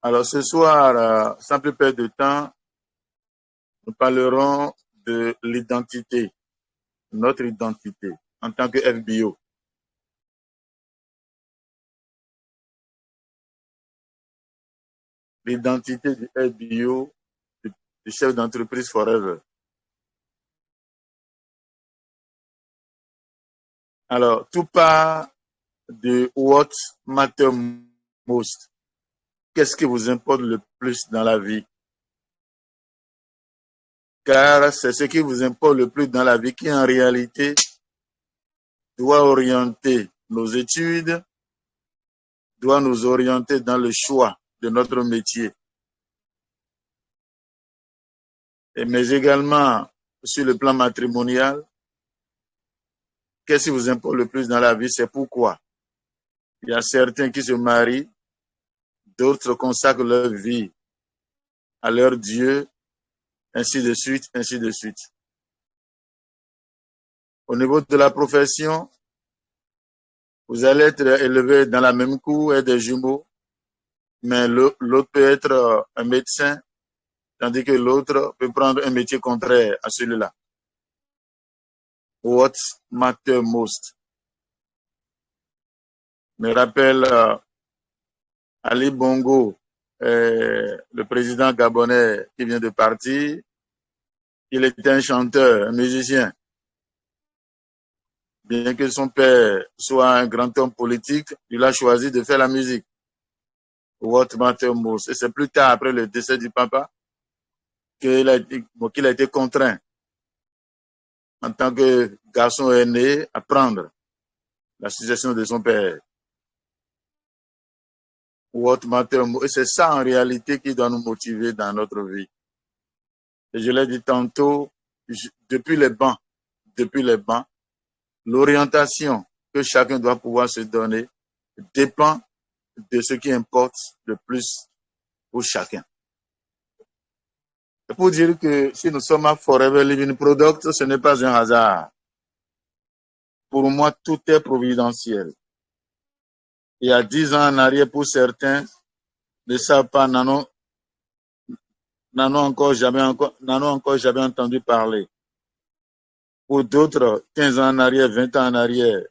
Alors ce soir, sans plus perdre de temps, nous parlerons de l'identité, notre identité en tant que FBO. L'identité du FBO, du chef d'entreprise Forever. Alors, tout part de what matter most. Qu'est-ce qui vous importe le plus dans la vie? Car c'est ce qui vous importe le plus dans la vie qui, en réalité, doit orienter nos études, doit nous orienter dans le choix de notre métier. Mais également, sur le plan matrimonial, qu'est-ce qui vous importe le plus dans la vie? C'est pourquoi. Il y a certains qui se marient, d'autres consacrent leur vie à leur Dieu, ainsi de suite, ainsi de suite. Au niveau de la profession, vous allez être élevé dans la même cour et des jumeaux, mais l'autre peut être un médecin, tandis que l'autre peut prendre un métier contraire à celui-là. What matter most? Je me rappelle Ali Bongo, le président gabonais qui vient de partir. Il était un chanteur, un musicien. Bien que son père soit un grand homme politique, il a choisi de faire la musique. What matter most? Et c'est plus tard, après le décès du papa, qu'il a été contraint, en tant que garçon aîné, à prendre la succession de son père. What matter most? Et c'est ça, en réalité, qui doit nous motiver dans notre vie. Et je l'ai dit tantôt, depuis les bancs, l'orientation que chacun doit pouvoir se donner dépend de ce qui importe le plus pour chacun. C'est pour dire que si nous sommes à Forever Living Product, ce n'est pas un hasard. Pour moi, tout est providentiel. Il y a 10 ans en arrière, pour certains, ne savent pas, n'en ont encore jamais entendu parler. Pour d'autres, 15 ans en arrière, 20 ans en arrière,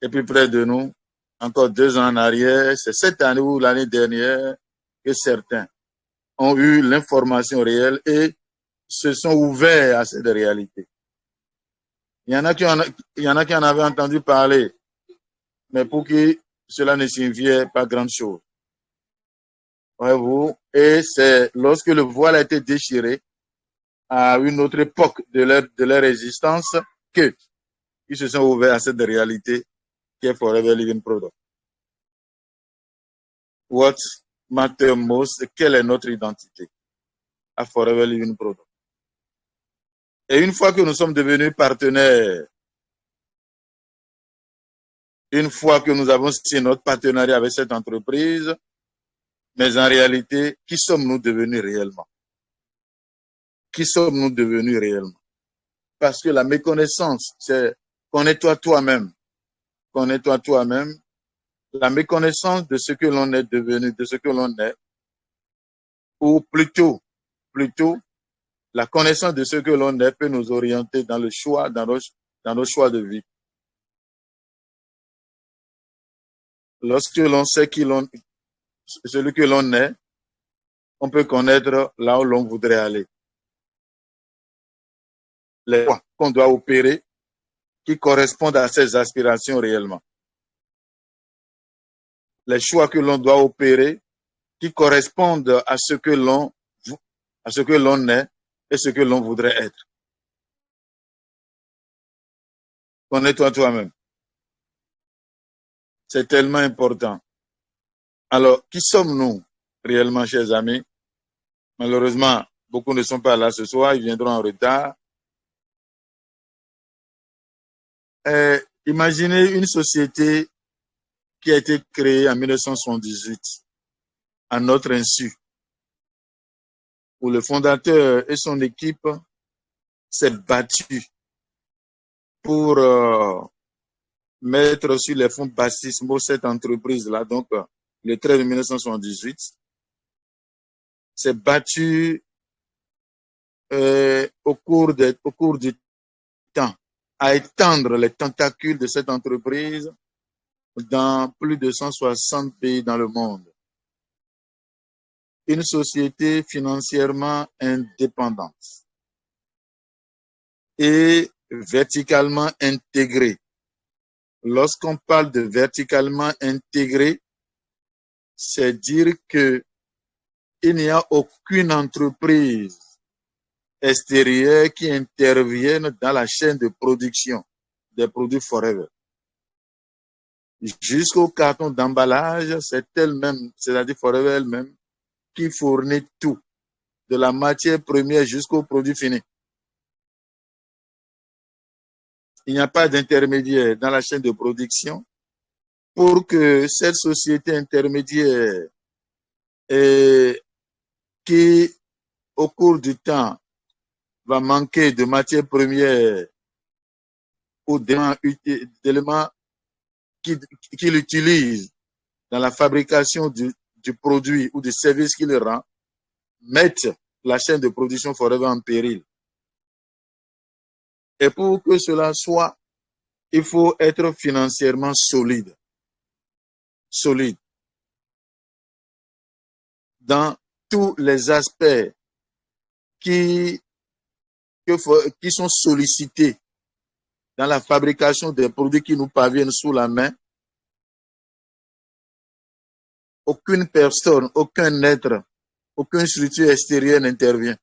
et puis près de nous, encore 2 ans en arrière, c'est cette année ou l'année dernière que certains ont eu l'information réelle et se sont ouverts à cette réalité. Il y en a qui en avaient entendu parler, mais pour qui cela ne signifiait pas grand-chose. Et c'est lorsque le voile a été déchiré à une autre époque de leur existence qu'ils se sont ouverts à cette réalité qui est Forever Living Product. What matter most? Quelle est notre identité à Forever Living Product? Et une fois que nous sommes devenus partenaires, une fois que nous avons signé notre partenariat avec cette entreprise, mais en réalité, qui sommes-nous devenus réellement? Qui sommes-nous devenus réellement? Parce que la méconnaissance, c'est connais-toi toi-même. Connais-toi toi-même. La méconnaissance de ce que l'on est devenu, de ce que l'on est, ou plutôt, la connaissance de ce que l'on est peut nous orienter dans le choix, dans nos choix de vie. Lorsque l'on sait celui que l'on est, on peut connaître là où l'on voudrait aller. Les choix qu'on doit opérer qui correspondent à ses aspirations réellement. Les choix que l'on doit opérer qui correspondent à ce que l'on est et ce que l'on voudrait être. Connais-toi toi-même. C'est tellement important. Alors, qui sommes-nous réellement, chers amis? Malheureusement, beaucoup ne sont pas là ce soir, ils viendront en retard. Imaginez une société qui a été créée en 1978, à notre insu, où le fondateur et son équipe s'est battu pour mettre sur les fonds baptismaux cette entreprise-là, donc le 13 de 1978, s'est battu au cours du temps à étendre les tentacules de cette entreprise dans plus de 160 pays dans le monde. Une société financièrement indépendante et verticalement intégrée. Lorsqu'on parle de verticalement intégré, c'est dire que il n'y a aucune entreprise extérieure qui intervienne dans la chaîne de production des produits Forever. Jusqu'au carton d'emballage, c'est elle-même, c'est-à-dire Forever elle-même, qui fournit tout, de la matière première jusqu'au produit fini. Il n'y a pas d'intermédiaire dans la chaîne de production. Pour que cette société intermédiaire qui, au cours du temps, va manquer de matières premières ou d'éléments qu'il utilise dans la fabrication du produit ou du service qu'il rend, mettent la chaîne de production Forever en péril. Et pour que cela soit, il faut être financièrement solide. Solide. Dans tous les aspects qui sont sollicités dans la fabrication des produits qui nous parviennent sous la main. Aucune personne, aucun être, aucune structure extérieure n'intervient.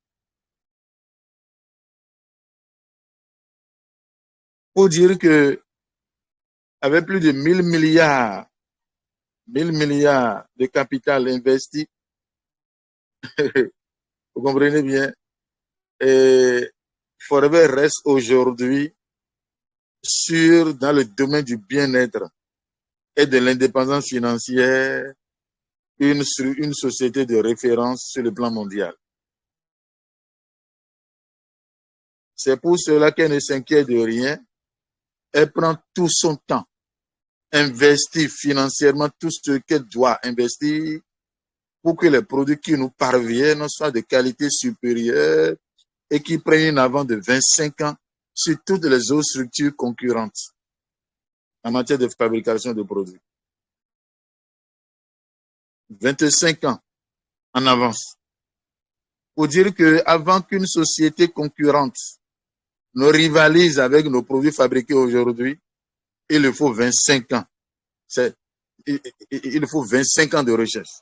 Pour dire que, avec plus de 1000 milliards de capital investi, vous comprenez bien, et Forever reste aujourd'hui dans le domaine du bien-être et de l'indépendance financière, une société de référence sur le plan mondial. C'est pour cela qu'elle ne s'inquiète de rien. Elle prend tout son temps, investit financièrement tout ce qu'elle doit investir pour que les produits qui nous parviennent soient de qualité supérieure et qui prennent une avance de 25 ans sur toutes les autres structures concurrentes en matière de fabrication de produits. 25 ans en avance. Pour dire qu'avant qu'une société concurrente ne rivalise avec nos produits fabriqués aujourd'hui, il faut 25 ans. Il faut 25 ans de recherche.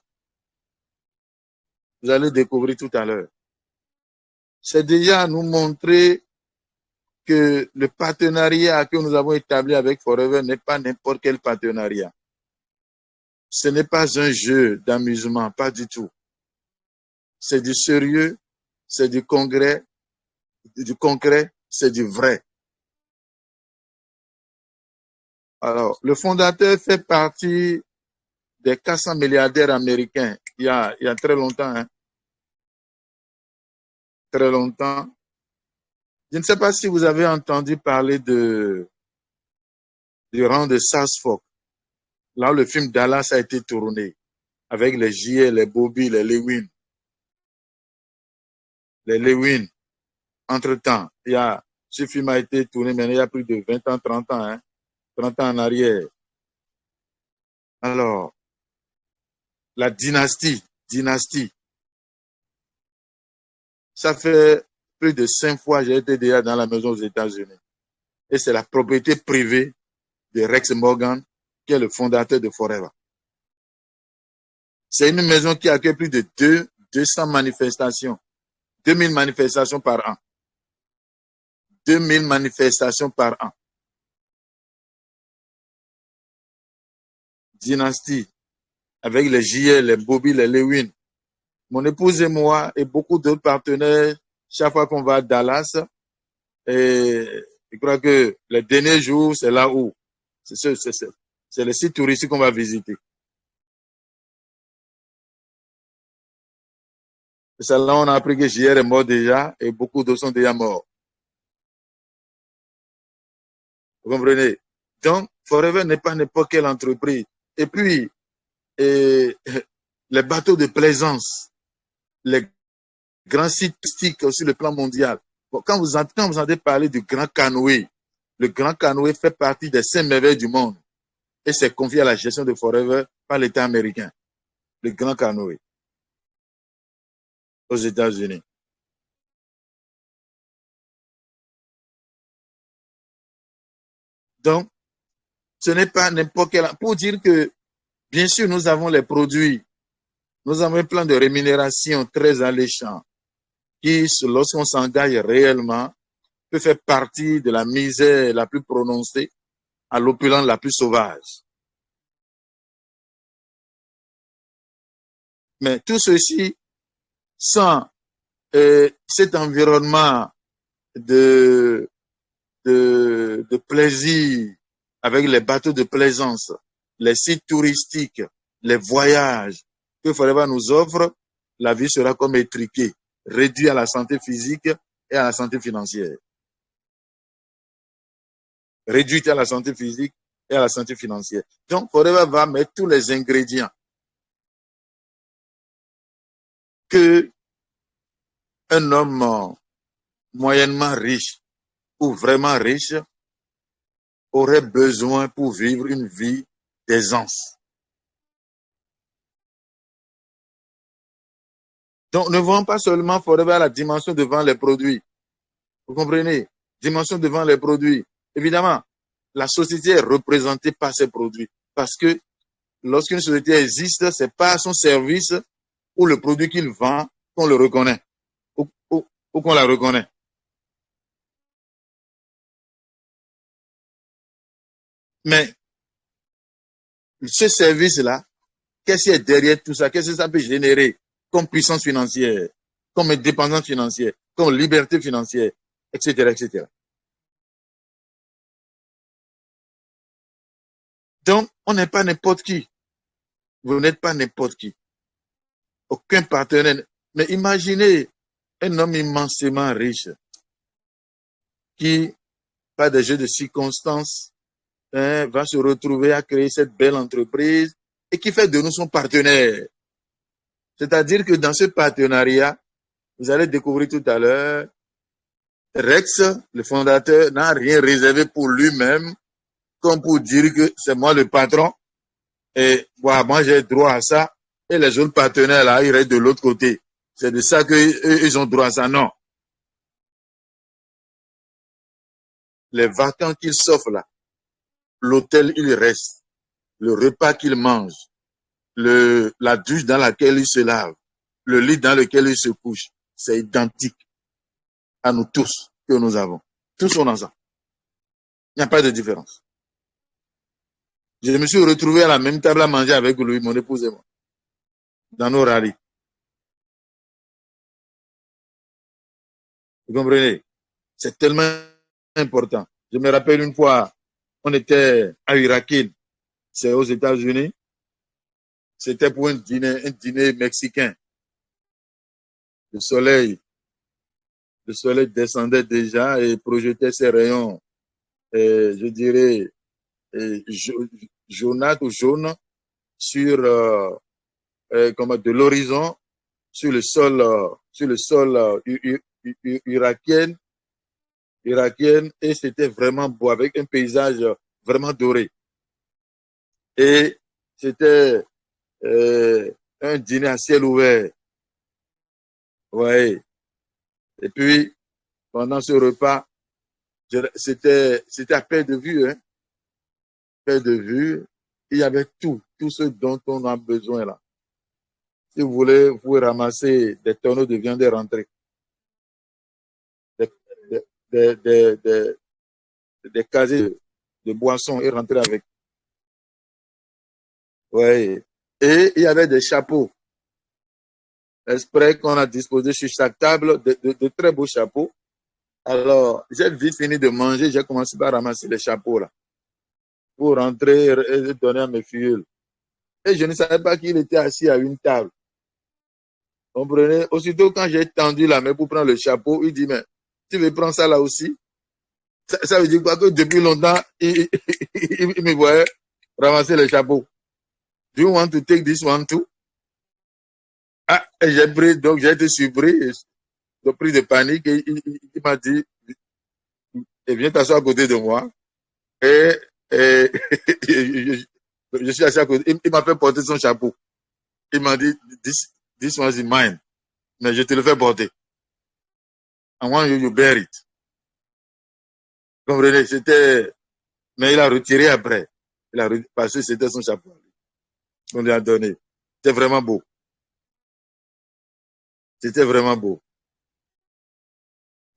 Vous allez découvrir tout à l'heure. C'est déjà à nous montrer que le partenariat que nous avons établi avec Forever n'est pas n'importe quel partenariat. Ce n'est pas un jeu d'amusement, pas du tout. C'est du sérieux, c'est du concret, c'est du vrai. Alors, le fondateur fait partie des 400 milliardaires américains il y a très longtemps. Très longtemps. Je ne sais pas si vous avez entendu parler du rang de Southfork, là où le film Dallas a été tourné, avec les J.L., les Bobby, les Lewin. Les Lewin, entre-temps, ce film a été tourné maintenant il y a plus de 20 ans, 30 ans, 30 ans en arrière. Alors, la dynastie, ça fait plus de 5 fois que j'ai été déjà dans la maison aux États-Unis. Et c'est la propriété privée de Rex Morgan, qui est le fondateur de Forever. C'est une maison qui accueille plus de 200 manifestations, 2000 manifestations par an. 2000 manifestations par an. Dynastie, avec les JL, les Bobby, les Lewin. Mon épouse et moi et beaucoup d'autres partenaires, chaque fois qu'on va à Dallas, et je crois que les derniers jours, c'est là où, c'est le site touristique qu'on va visiter. C'est là où on a appris que JR est mort déjà et beaucoup d'autres sont déjà morts. Vous comprenez? Donc, Forever n'est pas n'importe quelle entreprise. Et puis, les bateaux de plaisance, les grands sites touristiques sur le plan mondial. Bon, quand vous entendez parler du Grand Canoë, le Grand Canoë fait partie des 5 merveilles du monde et c'est confié à la gestion de Forever par l'État américain. Le Grand Canoë aux États-Unis. Donc, ce n'est pas n'importe quel... Pour dire que, bien sûr, nous avons les produits, nous avons un plan de rémunération très alléchant qui, lorsqu'on s'engage réellement, peut faire partie de la misère la plus prononcée à l'opulence la plus sauvage. Mais tout ceci, sans cet environnement de plaisir avec les bateaux de plaisance, les sites touristiques, les voyages que Forever nous offre, la vie sera comme étriquée, réduite à la santé physique et à la santé financière. Réduite à la santé physique et à la santé financière. Donc, Forever va mettre tous les ingrédients que un homme moyennement riche ou vraiment riche aurait besoin pour vivre une vie d'aisance. Donc, ne voyons pas seulement Forever la dimension devant les produits. Vous comprenez? Dimension devant les produits. Évidemment, la société est représentée par ses produits. Parce que lorsqu'une société existe, c'est par son service ou le produit qu'il vend qu'on le reconnaît. Ou qu'on la reconnaît. Mais ce service-là, qu'est-ce qui est derrière tout ça? Qu'est-ce que ça peut générer comme puissance financière, comme indépendance financière, comme liberté financière, etc., etc. Donc, on n'est pas n'importe qui. Vous n'êtes pas n'importe qui. Aucun partenaire. Mais imaginez un homme immensément riche qui, par des jeux de circonstances, va se retrouver à créer cette belle entreprise et qui fait de nous son partenaire. C'est-à-dire que dans ce partenariat, vous allez découvrir tout à l'heure, Rex, le fondateur, n'a rien réservé pour lui-même, comme pour dire que c'est moi le patron et moi j'ai droit à ça et les autres partenaires là, ils restent de l'autre côté. C'est de ça qu'ils ont droit à ça. Non. Les vacances qu'ils s'offrent là, l'hôtel il reste, le repas qu'ils mangent, la douche dans laquelle ils se lavent, le lit dans lequel ils se couchent, c'est identique à nous tous que nous avons. Tous sont ensemble. Il n'y a pas de différence. Je me suis retrouvé à la même table à manger avec lui, mon épouse et moi, dans nos rallyes. Vous comprenez? C'est tellement important. Je me rappelle une fois, on était à Iraquil, c'est aux États-Unis. C'était pour un dîner mexicain. Le soleil descendait déjà et projetait ses rayons, je dirais, jaunâtre ou jaune sur de l'horizon sur le sol irakien et c'était vraiment beau avec un paysage vraiment doré. Et c'était un dîner à ciel ouvert. Ouais. Et puis pendant ce repas, c'était à perte de vue, hein. Perte de vue, il y avait tout ce dont on a besoin là. Si vous voulez, vous pouvez ramasser des tonneaux de viande et rentrer. Des casiers de boissons et rentrer avec. Ouais. Et il y avait des chapeaux exprès qu'on a disposé sur chaque table, de très beaux chapeaux. Alors, j'ai vite fini de manger, j'ai commencé par ramasser les chapeaux là, pour rentrer et donner à mes filles. Et je ne savais pas qu'il était assis à une table. Comprenez? Aussitôt, quand j'ai tendu la main pour prendre le chapeau, il dit, mais tu veux prendre ça là aussi? Ça veut dire quoi? Que depuis longtemps, il me voyait ramasser les chapeaux. Do you want to take this one too? Ah, j'ai pris, donc j'ai été surpris, j'ai pris de panique et il m'a dit, viens t'asseoir à côté de moi. Et, et je suis assis à côté. Il m'a fait porter son chapeau. Il m'a dit, this one is mine. Mais je te le fais porter. I want you to bear it. Comprenez, c'était, mais il a retiré après. Parce que c'était son chapeau. On lui a donné. C'était vraiment beau. C'était vraiment beau.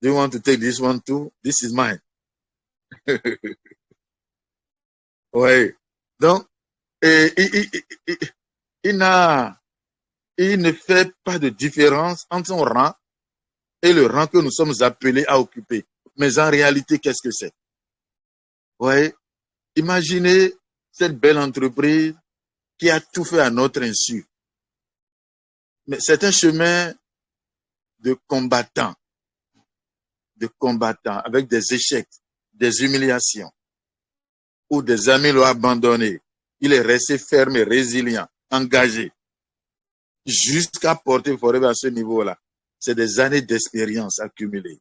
Do you want to take this one too? This is mine. Oui. Donc, et, il ne fait pas de différence entre son rang et le rang que nous sommes appelés à occuper. Mais en réalité, qu'est-ce que c'est? Oui. Imaginez cette belle entreprise qui a tout fait à notre insu. Mais c'est un chemin de combattant avec des échecs, des humiliations, où des amis l'ont abandonné. Il est resté ferme et résilient, engagé, jusqu'à porter Forever à ce niveau-là. C'est des années d'expérience accumulées.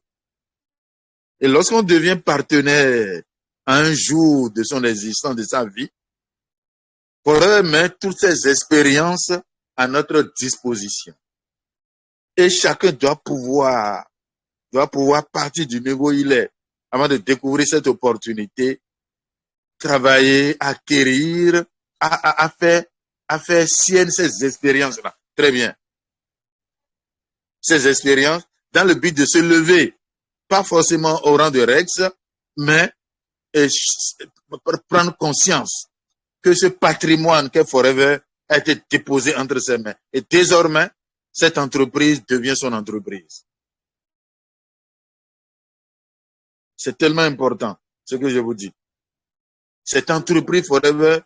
Et lorsqu'on devient partenaire à un jour de son existence, de sa vie, Forever met toutes ces expériences à notre disposition. Et chacun doit pouvoir partir du niveau où il est avant de découvrir cette opportunité, travailler, acquérir, à faire sienne ces expériences-là. Très bien. Ces expériences dans le but de se lever, pas forcément au rang de Rex, mais prendre conscience que ce patrimoine qu'est Forever a été déposé entre ses mains. Et désormais, cette entreprise devient son entreprise. C'est tellement important, ce que je vous dis. Cette entreprise Forever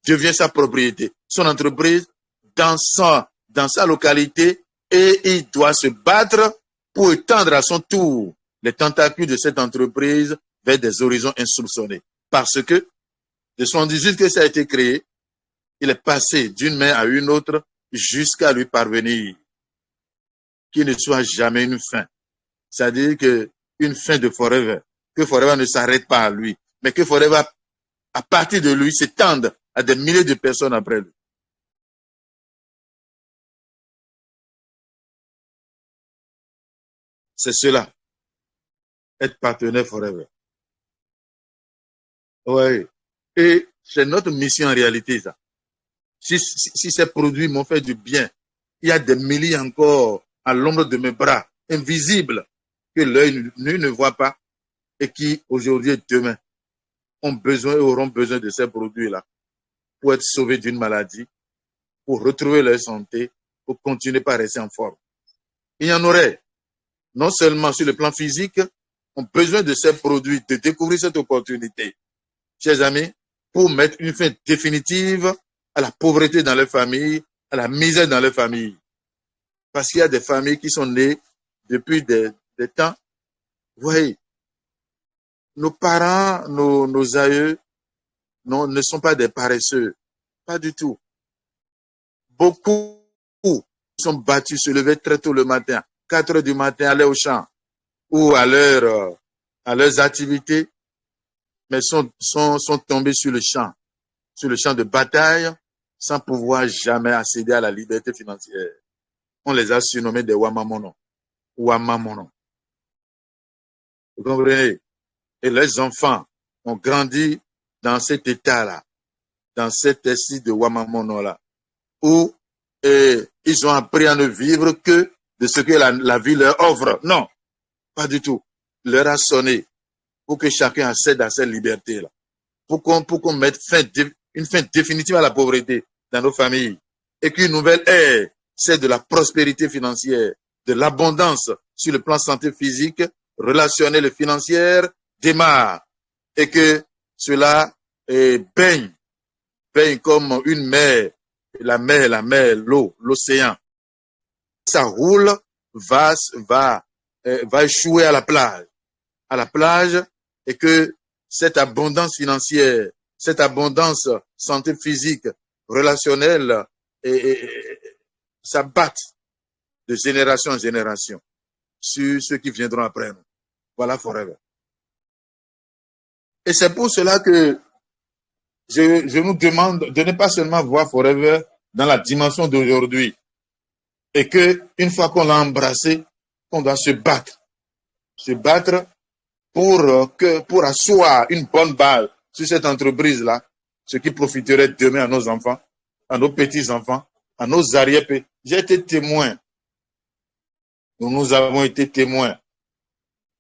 devient sa propriété. Son entreprise dans sa localité, et il doit se battre pour étendre à son tour les tentacules de cette entreprise vers des horizons insoupçonnés. Parce que, de 78 que ça a été créé, il est passé d'une main à une autre jusqu'à lui parvenir. Qu'il ne soit jamais une fin. C'est-à-dire qu'une fin de Forever. Que Forever ne s'arrête pas à lui, mais que Forever, à partir de lui, s'étende à des milliers de personnes après lui. C'est cela, être partenaire Forever. Oui. Et c'est notre mission en réalité, ça. Si ces produits m'ont fait du bien, il y a des milliers encore à l'ombre de mes bras, invisibles, que l'œil ne voit pas et qui, aujourd'hui et demain, ont besoin et auront besoin de ces produits-là pour être sauvés d'une maladie, pour retrouver leur santé, pour continuer par rester en forme. Il y en aurait, non seulement sur le plan physique, ont besoin de ces produits, de découvrir cette opportunité, chers amis, pour mettre une fin définitive à la pauvreté dans leur famille, à la misère dans leur famille. Parce qu'il y a des familles qui sont nées depuis des temps. Vous voyez, nos parents, nos aïeux, ne sont pas des paresseux. Pas du tout. Beaucoup sont battus, se lever très tôt le matin, 4 heures du matin, aller au champ ou à leurs activités, mais sont tombés sur le champ de bataille, sans pouvoir jamais accéder à la liberté financière. On les a surnommés des Wamamono. Wamamono. Vous comprenez? Et les enfants ont grandi dans cet état-là, dans cet esprit de Wamamono-là, où ils ont appris à ne vivre que de ce que la vie leur offre. Non, pas du tout. Leur a sonné pour que chacun accède à cette liberté-là. Pour qu'on mette une fin définitive à la pauvreté dans nos familles. Et qu'une nouvelle ère, c'est de la prospérité financière, de l'abondance sur le plan santé physique, relationnelle et financière, démarre. Et que cela baigne comme une mer, la mer, l'eau, l'océan. Ça roule, va échouer à la plage, et que cette abondance financière, cette abondance santé physique, relationnelle, ça batte de génération en génération sur ceux qui viendront après nous. Voilà Forever. Et c'est pour cela que je nous demande de ne pas seulement voir Forever dans la dimension d'aujourd'hui et que une fois qu'on l'a embrassé, on doit se battre pour asseoir une bonne base sur cette entreprise-là, ce qui profiterait demain à nos enfants, à nos petits-enfants, à nos arrière-petits. J'ai été témoin, nous avons été témoins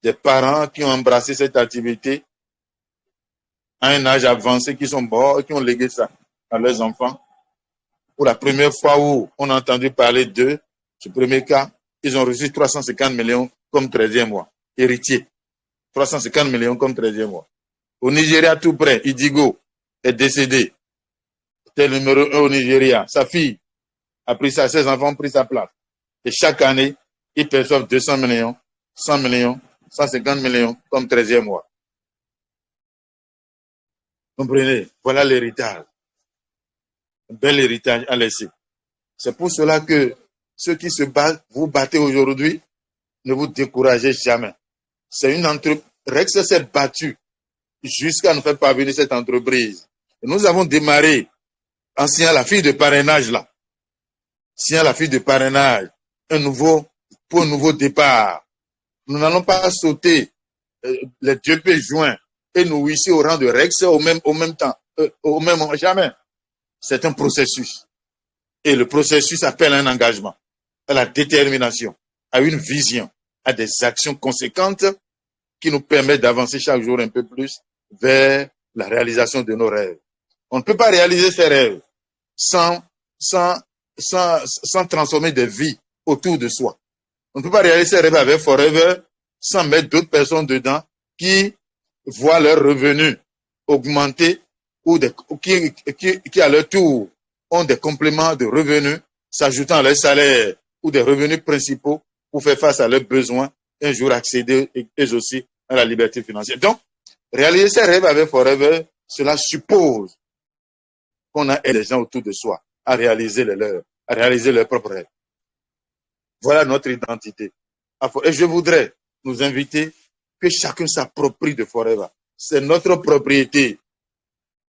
des parents qui ont embrassé cette activité à un âge avancé, qui sont morts et qui ont légué ça à leurs enfants. Pour la première fois où on a entendu parler d'eux, ce premier cas, ils ont reçu 350 millions comme 13e mois. Héritier. 350 millions comme 13e mois. Au Nigeria, tout près, Idigo est décédé. C'était le numéro 1 au Nigeria. Sa fille a pris ça, ses enfants ont pris sa place. Et chaque année, ils perçoivent 200 millions, 100 millions, 150 millions comme 13e mois. Comprenez? Voilà l'héritage. Un bel héritage à laisser. C'est pour cela que ceux qui se battent, vous battez aujourd'hui, ne vous découragez jamais. C'est une entreprise. Rex s'est battu jusqu'à nous faire parvenir cette entreprise. Et nous avons démarré en signant la fille de parrainage là. Signant la fille de parrainage. Pour un nouveau départ. Nous n'allons pas sauter les 2 P juin et nous ici au rang de Rex au même temps. Au même moment. Jamais. C'est un processus. Et le processus appelle un engagement, à la détermination, à une vision, à des actions conséquentes qui nous permettent d'avancer chaque jour un peu plus vers la réalisation de nos rêves. On ne peut pas réaliser ces rêves sans transformer des vies autour de soi. On ne peut pas réaliser ces rêves avec Forever sans mettre d'autres personnes dedans qui voient leurs revenus augmenter ou qui à leur tour ont des compléments de revenus s'ajoutant à leur salaire ou des revenus principaux pour faire face à leurs besoins et un jour accéder eux aussi à la liberté financière. Donc, réaliser ces rêves avec Forever, cela suppose qu'on a les gens autour de soi à réaliser les leurs, à réaliser leurs propres rêves. Voilà notre identité. Et je voudrais nous inviter que chacun s'approprie de Forever. C'est notre propriété.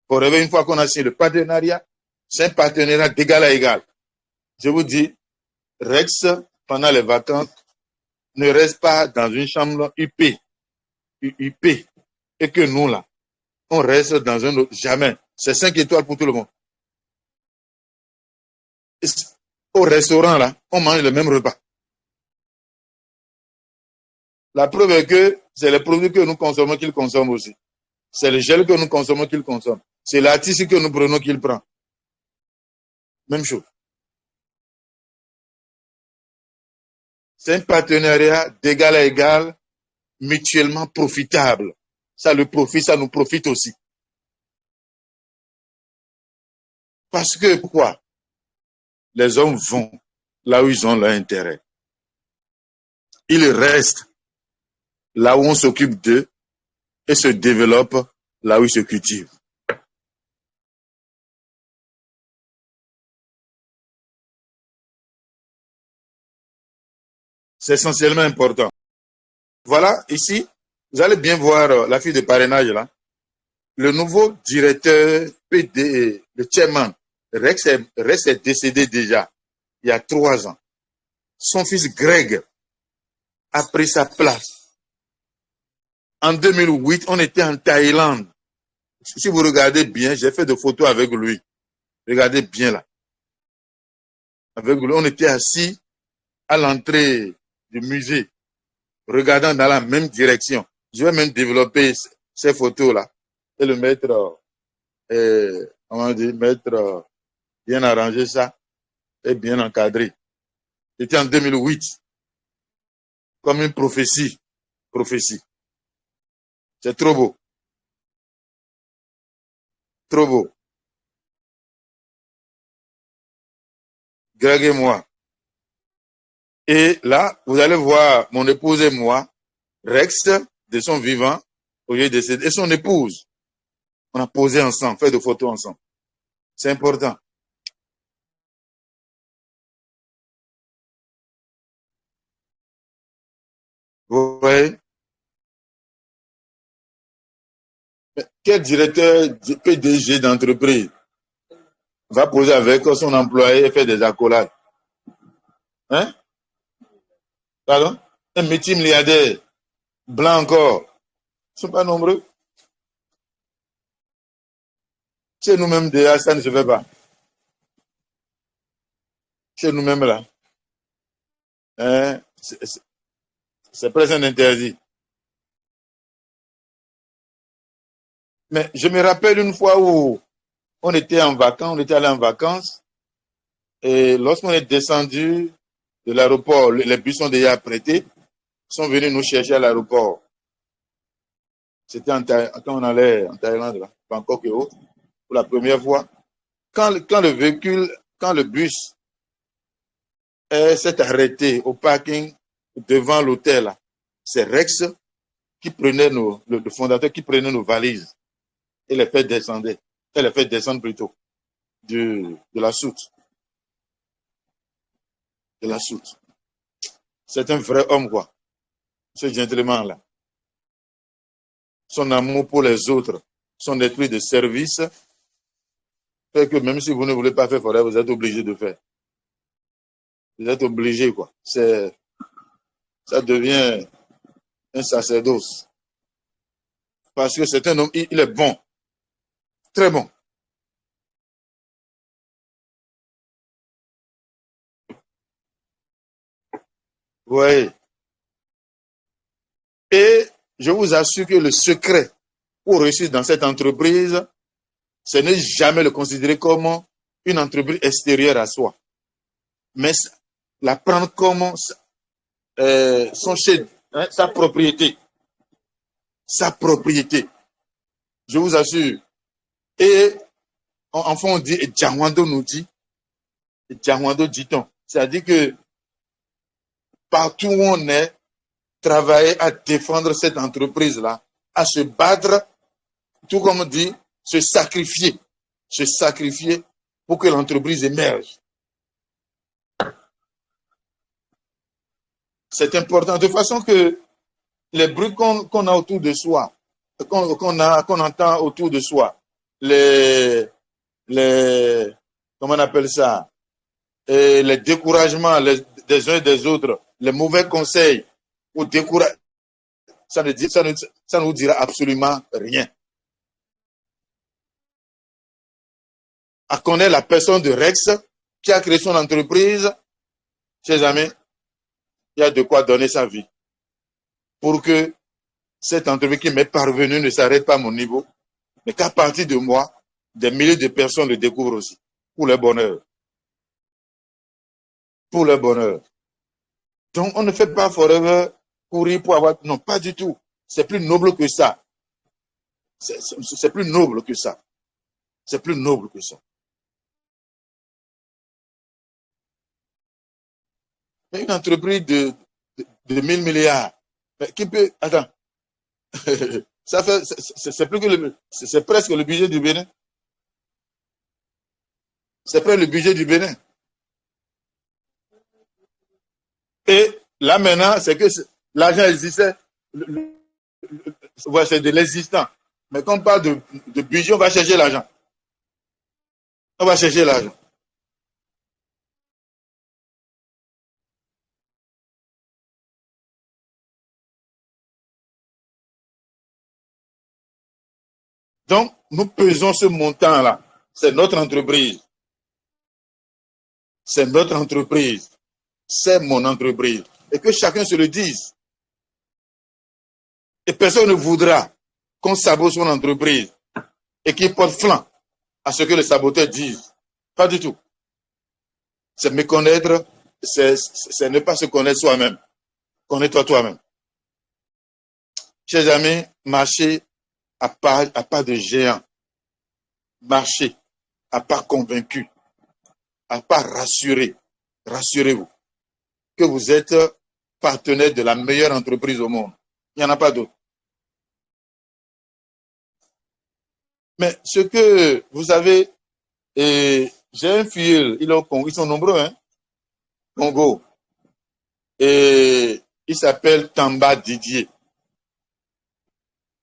Forever, une fois qu'on a signé le partenariat, c'est un partenariat d'égal à égal. Je vous dis, Rex, pendant les vacances, ne reste pas dans une chambre UP, et que nous, là, on reste dans un autre. Jamais. C'est 5 étoiles pour tout le monde. Au restaurant, là, on mange le même repas. La preuve est que c'est les produits que nous consommons qu'ils consomment aussi. C'est le gel que nous consommons qu'ils consomment. C'est l'artiste que nous prenons qu'il prend. Même chose. C'est un partenariat d'égal à égal, mutuellement profitable. Ça le profite, ça nous profite aussi. Parce que pourquoi? Les hommes vont là où ils ont leur intérêt. Ils restent là où on s'occupe d'eux et se développent là où ils se cultivent. C'est essentiellement important. Voilà, ici, vous allez bien voir la fille de parrainage là. Le nouveau directeur PD, le chairman, Rex est décédé déjà il y a 3 ans. Son fils Greg a pris sa place. En 2008, on était en Thaïlande. Si vous regardez bien, j'ai fait des photos avec lui. Regardez bien là. Avec lui, on était assis à l'entrée du musée, regardant dans la même direction. Je vais même développer ces photos-là et le mettre, comment dire, mettre, bien arranger ça et bien encadré. C'était en 2008, comme une prophétie. Prophétie. C'est trop beau. Trop beau. Greg et moi. Et là, vous allez voir mon épouse et moi, Rex, de son vivant, au lieu de décédé, et son épouse. On a posé ensemble, fait des photos ensemble. C'est important. quel directeur PDG d'entreprise va poser avec son employé et faire des accolades? Hein? Pardon? Un multimilliardaire, blanc encore, ils ne sont pas nombreux. Chez nous-mêmes, déjà, ça ne se fait pas. Chez nous-mêmes, là, hein, c'est presque un interdit. Mais je me rappelle une fois où on était en vacances, on était allé en vacances, et lorsqu'on est descendu de l'aéroport, les bus sont déjà prêtés, sont venus nous chercher à l'aéroport. C'était quand on allait en Thaïlande, là, Bangkok et autres, pour la première fois. Quand le bus s'est arrêté au parking devant l'hôtel, c'est Rex qui prenait le fondateur qui prenait nos valises et les fait descendre. Et les fait descendre plutôt de la soute. De la soute. C'est un vrai homme, quoi. Ce gentleman-là. Son amour pour les autres, son esprit de service, fait que même si vous ne voulez pas faire forêt, vous êtes obligé de faire. Vous êtes obligé, quoi. Ça devient un sacerdoce. Parce que c'est un homme, il est bon. Très bon. Oui. Et je vous assure que le secret pour réussir dans cette entreprise, c'est ne jamais le considérer comme une entreprise extérieure à soi, mais la prendre comme son chef, hein, sa propriété. Sa propriété. Je vous assure. Et enfin, on dit, et Djawando nous dit, et Djawando dit-on, c'est-à-dire que partout où on est, travailler à défendre cette entreprise-là, à se battre, tout comme on dit, se sacrifier pour que l'entreprise émerge. C'est important, de façon que les bruits qu'on a autour de soi, qu'on entend autour de soi, comment on appelle ça, et les découragements des uns et des autres, les mauvais conseils, ou décourage, ça ne nous dira absolument rien. À connaître la personne de Rex qui a créé son entreprise, chers amis, il y a de quoi donner sa vie pour que cette entreprise qui m'est parvenue ne s'arrête pas à mon niveau, mais qu'à partir de moi, des milliers de personnes le découvrent aussi, pour leur bonheur. Pour leur bonheur. Donc, on ne fait pas forever courir pour avoir... Non, pas du tout. C'est plus noble que ça. C'est plus noble que ça. C'est plus noble que ça. Mais une entreprise de 1000 milliards, mais qui peut... Attends. Ça fait... C'est plus que c'est presque le budget du Bénin. C'est presque le budget du Bénin. Et là, maintenant, c'est que l'argent existait. C'est de l'existant. Mais quand on parle de budget, on va chercher l'argent. On va chercher l'argent. Donc, nous pesons ce montant-là. C'est notre entreprise. C'est notre entreprise. C'est mon entreprise. Et que chacun se le dise. Et personne ne voudra qu'on sabote son entreprise et qu'il porte flanc à ce que les saboteurs disent. Pas du tout. C'est méconnaître, c'est ne pas se connaître soi-même. Connais-toi toi-même. Chers amis, marchez à pas de géant. Marchez à pas convaincu, à pas rassuré. Rassurez-vous que vous êtes partenaire de la meilleure entreprise au monde. Il n'y en a pas d'autre. Mais ce que vous avez, et j'ai un fil, ils sont nombreux, hein, Congo, et il s'appelle Tamba Didier.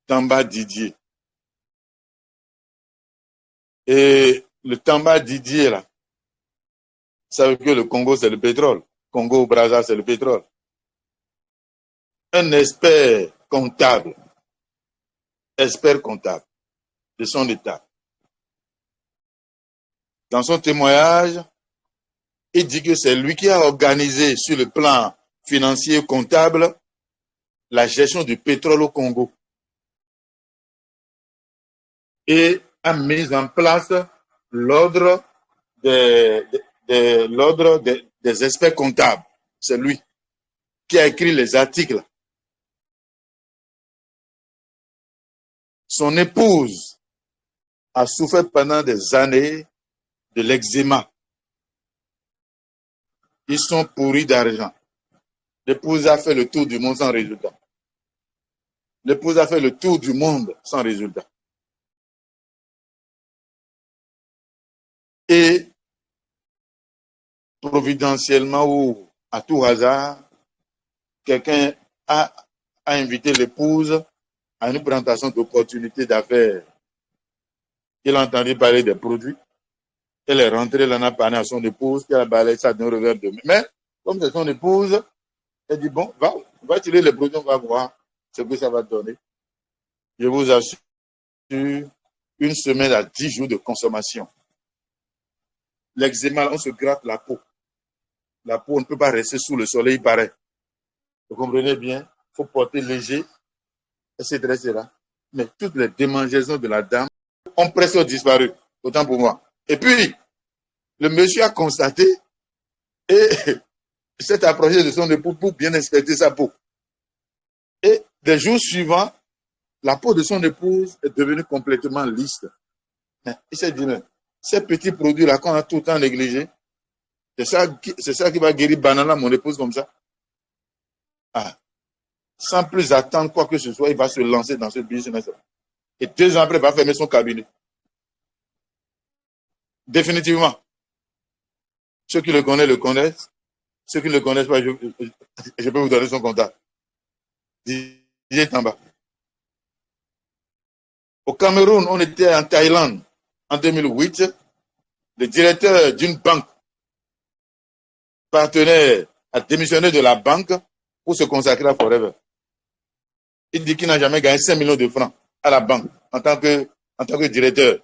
Tamba Didier. Et le Tamba Didier, là, savez que le Congo, c'est le pétrole. Congo au Brazza, c'est le pétrole. Un expert comptable de son État. Dans son témoignage, il dit que c'est lui qui a organisé sur le plan financier et comptable la gestion du pétrole au Congo et a mis en place l'ordre des experts comptables. C'est lui qui a écrit les articles. Son épouse a souffert pendant des années de l'eczéma. Ils sont pourris d'argent. L'épouse a fait le tour du monde sans résultat. L'épouse a fait le tour du monde sans résultat. Et providentiellement ou à tout hasard, quelqu'un a invité l'épouse à une présentation d'opportunités d'affaires. Il a entendu parler des produits. Elle est rentrée, elle en a parlé à son épouse, qui a balayé ça d'un revers de main. Mais, comme c'est son épouse, elle dit, bon, va tirer les produits, on va voir ce que ça va donner. Je vous assure, une semaine à 10 jours de consommation. L'eczéma, on se gratte la peau. La peau, on ne peut pas rester sous le soleil, il paraît. Vous comprenez bien? Il faut porter léger, etc., etc. Mais toutes les démangeaisons de la dame ont presque disparu. Autant pour moi. Et puis, le monsieur a constaté et s'est approché de son époux pour bien inspecter sa peau. Et des jours suivants, la peau de son épouse est devenue complètement lisse. Il s'est dit, mais ces petits produits-là qu'on a tout le temps négligés, c'est ça qui va guérir Banana, mon épouse, comme ça. Ah. Sans plus attendre quoi que ce soit, il va se lancer dans ce business. Et 2 ans après, il va fermer son cabinet. Définitivement. Ceux qui le connaissent le connaissent. Ceux qui ne le connaissent pas, je peux vous donner son contact. Didier Tamba. Au Cameroun, on était en Thaïlande en 2008. Le directeur d'une banque partenaire a démissionné de la banque pour se consacrer à Forever. Il dit qu'il n'a jamais gagné 5 millions de francs à la banque en tant que directeur.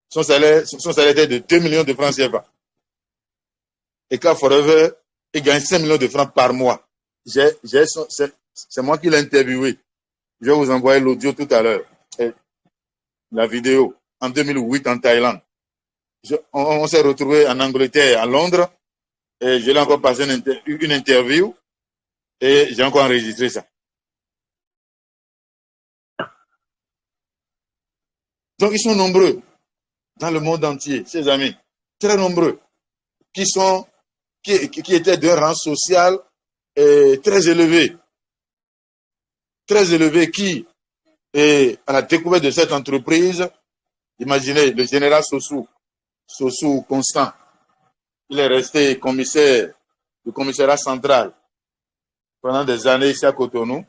Son salaire était de 2 millions de francs CFA. Et qu'à Forever, il gagne 5 millions de francs par mois. C'est moi qui l'ai interviewé. Je vais vous envoyer l'audio tout à l'heure. La vidéo. En 2008 en Thaïlande. On s'est retrouvé en Angleterre, à Londres. Et je l'ai encore passé une interview. Et j'ai encore enregistré ça. Donc, ils sont nombreux dans le monde entier, ces amis. Très nombreux. Qui étaient d'un rang social très élevé. Très élevé, qui, à la découverte de cette entreprise, imaginez, le général Sossou Constant, il est resté commissaire du commissariat central pendant des années ici à Cotonou.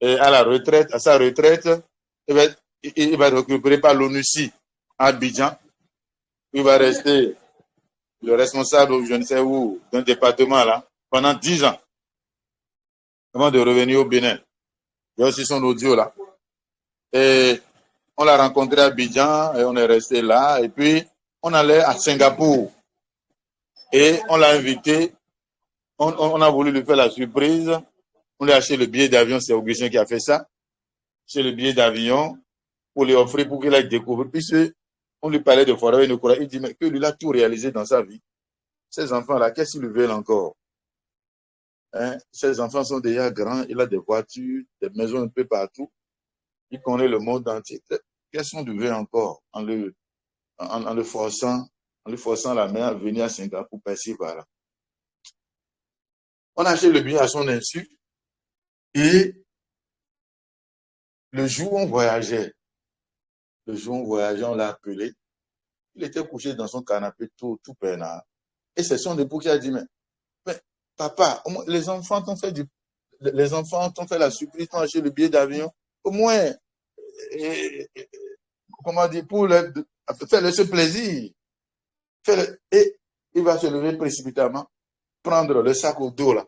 Et à sa retraite, il va être récupéré par l'ONUCI à Abidjan. Il va rester le responsable, je ne sais où, d'un département là, pendant 10 ans, avant de revenir au Bénin. Il y a aussi son audio là. Et on l'a rencontré à Abidjan et on est resté là. Et puis, on allait à Singapour. Et on l'a invité. On a voulu lui faire la surprise. On lui a acheté le billet d'avion. C'est Augustin qui a fait ça. C'est le billet d'avion pour lui offrir, pour qu'il aille découvrir. Puis on lui parlait de Forever, il ne croyait. Il dit, mais que lui a tout réalisé dans sa vie. Ces enfants-là, qu'est-ce qu'ils lui veulent encore? Hein? Ces enfants sont déjà grands. Il a des voitures, des maisons un peu partout. Il connaît le monde entier. Qu'est-ce qu'on lui veut encore en le forçant la main à venir à Singapour, passer par là? On a acheté le billet à son insu. Et le jour où on voyageait, on l'a appelé. Il était couché dans son canapé tout peinard. Et c'est son époux qui a dit, mais papa, les enfants t'ont fait la surprise, t'ont acheté le billet d'avion. Au moins, comment dire, pour faire ce plaisir. Et il va se lever précipitamment, prendre le sac au dos là,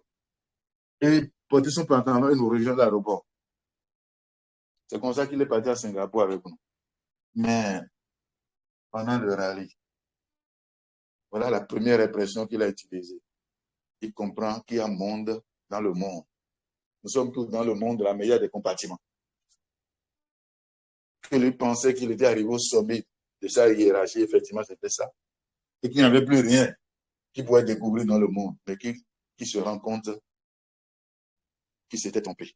et porter son pantalon et nous rejoindre à l'aéroport. C'est comme ça qu'il est parti à Singapour avec nous. Mais pendant le rallye, voilà la première impression qu'il a utilisée. Il comprend qu'il y a un monde dans le monde. Nous sommes tous dans le monde de la meilleure des compartiments. Que lui pensait qu'il était arrivé au sommet de sa hiérarchie, effectivement, c'était ça. Et qu'il n'y avait plus rien qu'il pouvait découvrir dans le monde, mais qu'il se rend compte qu'il s'était trompé.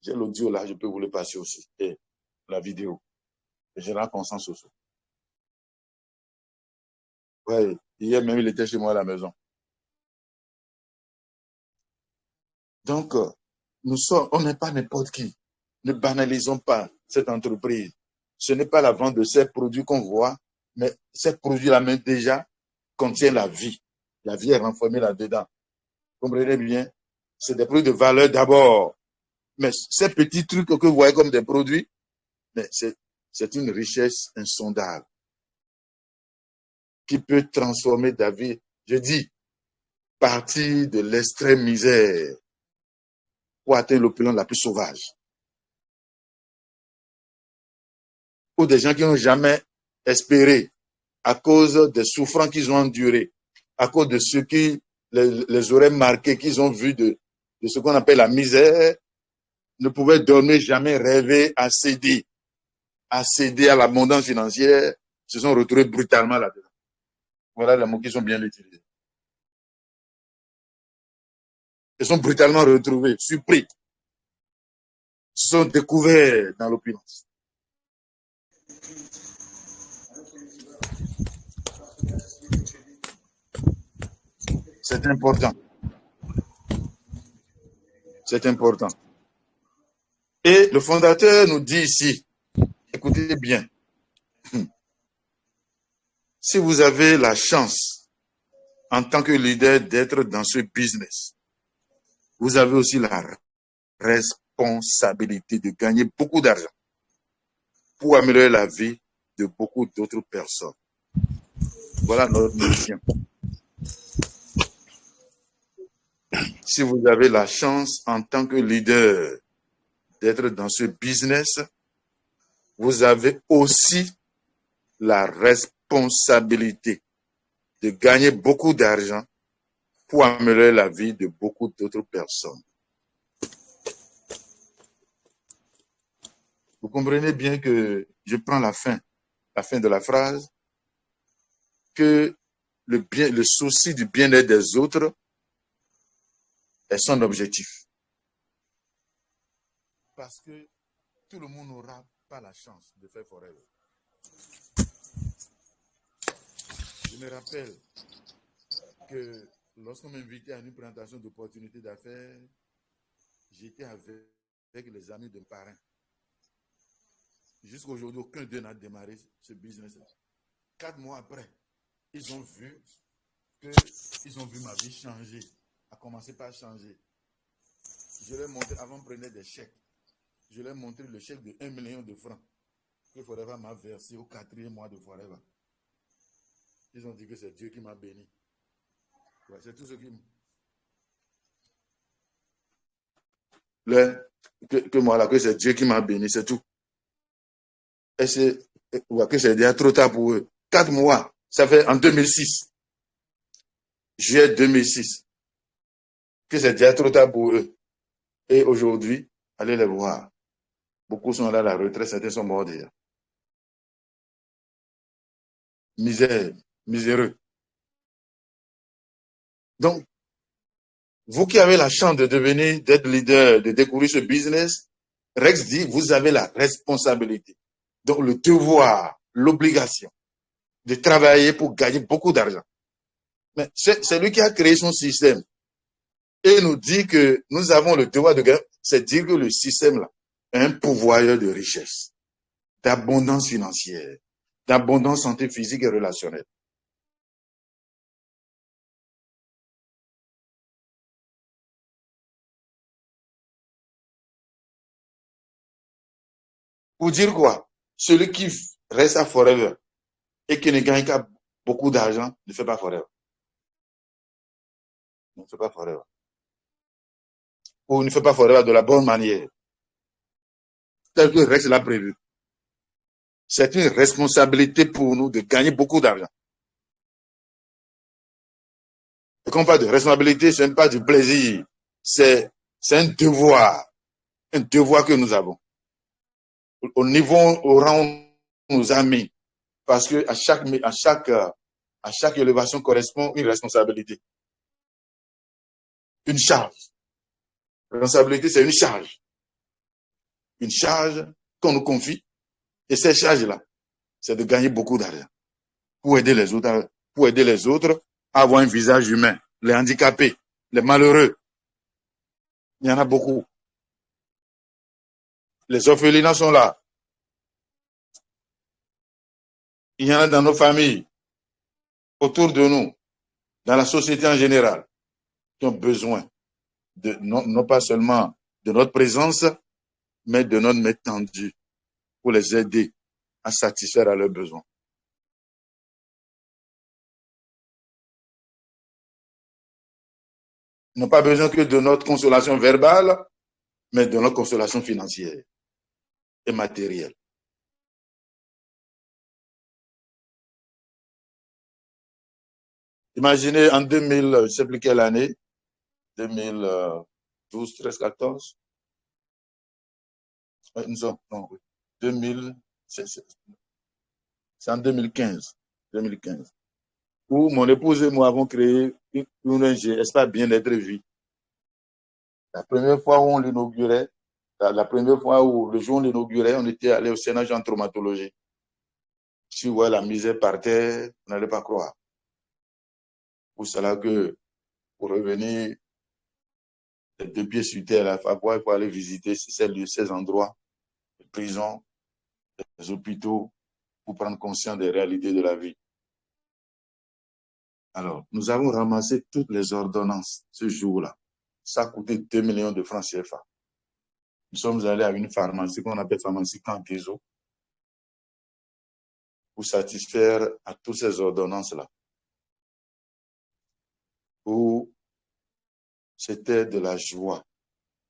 J'ai l'audio là, je peux vous le passer aussi. Et la vidéo. Je rends conscience aussi. Ouais, hier même, il était chez moi à la maison. Donc, on n'est pas n'importe qui. Ne banalisons pas cette entreprise. Ce n'est pas la vente de ces produits qu'on voit, mais ces produits-là même déjà contiennent la vie. La vie est renfermée là-dedans. Vous comprenez bien? C'est des produits de valeur d'abord. Mais ces petits trucs que vous voyez comme des produits, mais c'est une richesse insondable qui peut transformer ta vie. Je dis, partir de l'extrême misère pour atteindre l'opulence la plus sauvage. Ou des gens qui n'ont jamais espéré à cause des souffrances qu'ils ont endurées, à cause de ce qui les aurait marqués, qu'ils ont vu de ce qu'on appelle la misère, ne pouvaient dormir, jamais rêver à céder à l'abondance financière, se sont retrouvés brutalement là-dedans. Voilà les mots qui sont bien utilisés. Ils sont brutalement retrouvés, surpris, se sont découverts dans l'opulence. C'est important. C'est important. Et le fondateur nous dit ici, écoutez bien, si vous avez la chance en tant que leader d'être dans ce business, vous avez aussi la responsabilité de gagner beaucoup d'argent pour améliorer la vie de beaucoup d'autres personnes. Voilà notre mission. Si vous avez la chance en tant que leader d'être dans ce business, vous avez aussi la responsabilité de gagner beaucoup d'argent pour améliorer la vie de beaucoup d'autres personnes. Vous comprenez bien que je prends la fin de la phrase, que le souci du bien-être des autres est son objectif. Parce que tout le monde n'aura pas la chance de faire forever. Je me rappelle que lorsqu'on m'invitait à une présentation d'opportunités d'affaires, j'étais avec les amis de parrain. Jusqu'à aujourd'hui, aucun d'eux n'a démarré ce business-là. 4 mois après, ils ont vu ma vie changer, a commencé par changer. Je leur ai montré, avant de prendre des chèques, je leur ai montré le chèque de 1 million de francs que Forever m'a versé au 4e mois de Forever. Ils ont dit que c'est Dieu qui m'a béni. Ouais, c'est tout ce qui... Que moi, là, que c'est Dieu qui m'a béni, c'est tout. Et que c'est déjà trop tard pour eux. 4 mois, ça fait en 2006. Juillet 2006. Que c'est déjà trop tard pour eux. Et aujourd'hui, allez les voir. Beaucoup sont là à la retraite, certains sont morts déjà. Misère, miséreux. Donc, vous qui avez la chance de devenir, d'être leader, de découvrir ce business, Rex dit, vous avez la responsabilité. Donc, le devoir, l'obligation de travailler pour gagner beaucoup d'argent. Mais c'est lui qui a créé son système. Et nous dit que nous avons le devoir de gagner. C'est dire que le système-là est un pourvoyeur de richesse, d'abondance financière, d'abondance santé physique et relationnelle. Pour dire quoi? Celui qui reste à Forever et qui ne gagne pas beaucoup d'argent, ne fait pas Forever. Ne fait pas Forever. Ou ne fait pas Forever de la bonne manière, tel que Rex l'a prévu. C'est une responsabilité pour nous de gagner beaucoup d'argent. Et quand on parle de responsabilité, ce n'est pas du plaisir, c'est un devoir que nous avons. Au niveau, au rang où nous a mis, parce que à chaque élévation correspond une responsabilité, une charge. Responsabilité, c'est une charge qu'on nous confie, et cette charge-là, c'est de gagner beaucoup d'argent pour aider les autres à avoir un visage humain, les handicapés, les malheureux. Il y en a beaucoup. Les orphelinats sont là. Il y en a dans nos familles, autour de nous, dans la société en général, qui ont besoin non pas seulement de notre présence, mais de notre main tendue pour les aider à satisfaire à leurs besoins. Ils n'ont pas besoin que de notre consolation verbale, mais de notre consolation financière et matérielle. Imaginez en 2000, je ne sais plus quelle année, 2012, 13, 14, non, 2000, c'est en 2015, 2015, où mon épouse et moi avons créé une ONG, Espace Bien-être Vie. La première fois où on l'inaugurait, la première fois où le jour où on l'inaugurait, on était allé au Sénat en traumatologie. Si vous voyez la misère par terre, vous n'allez pas croire. Pour cela que, pour revenir les deux pieds sur terre, il faut aller visiter ces lieux, ces endroits, les prisons, les hôpitaux, pour prendre conscience des réalités de la vie. Alors, nous avons ramassé toutes les ordonnances ce jour-là. Ça a coûté 2 millions de francs CFA. Nous sommes allés à une pharmacie qu'on appelle pharmacie Canquezo pour satisfaire à toutes ces ordonnances-là. Où c'était de la joie,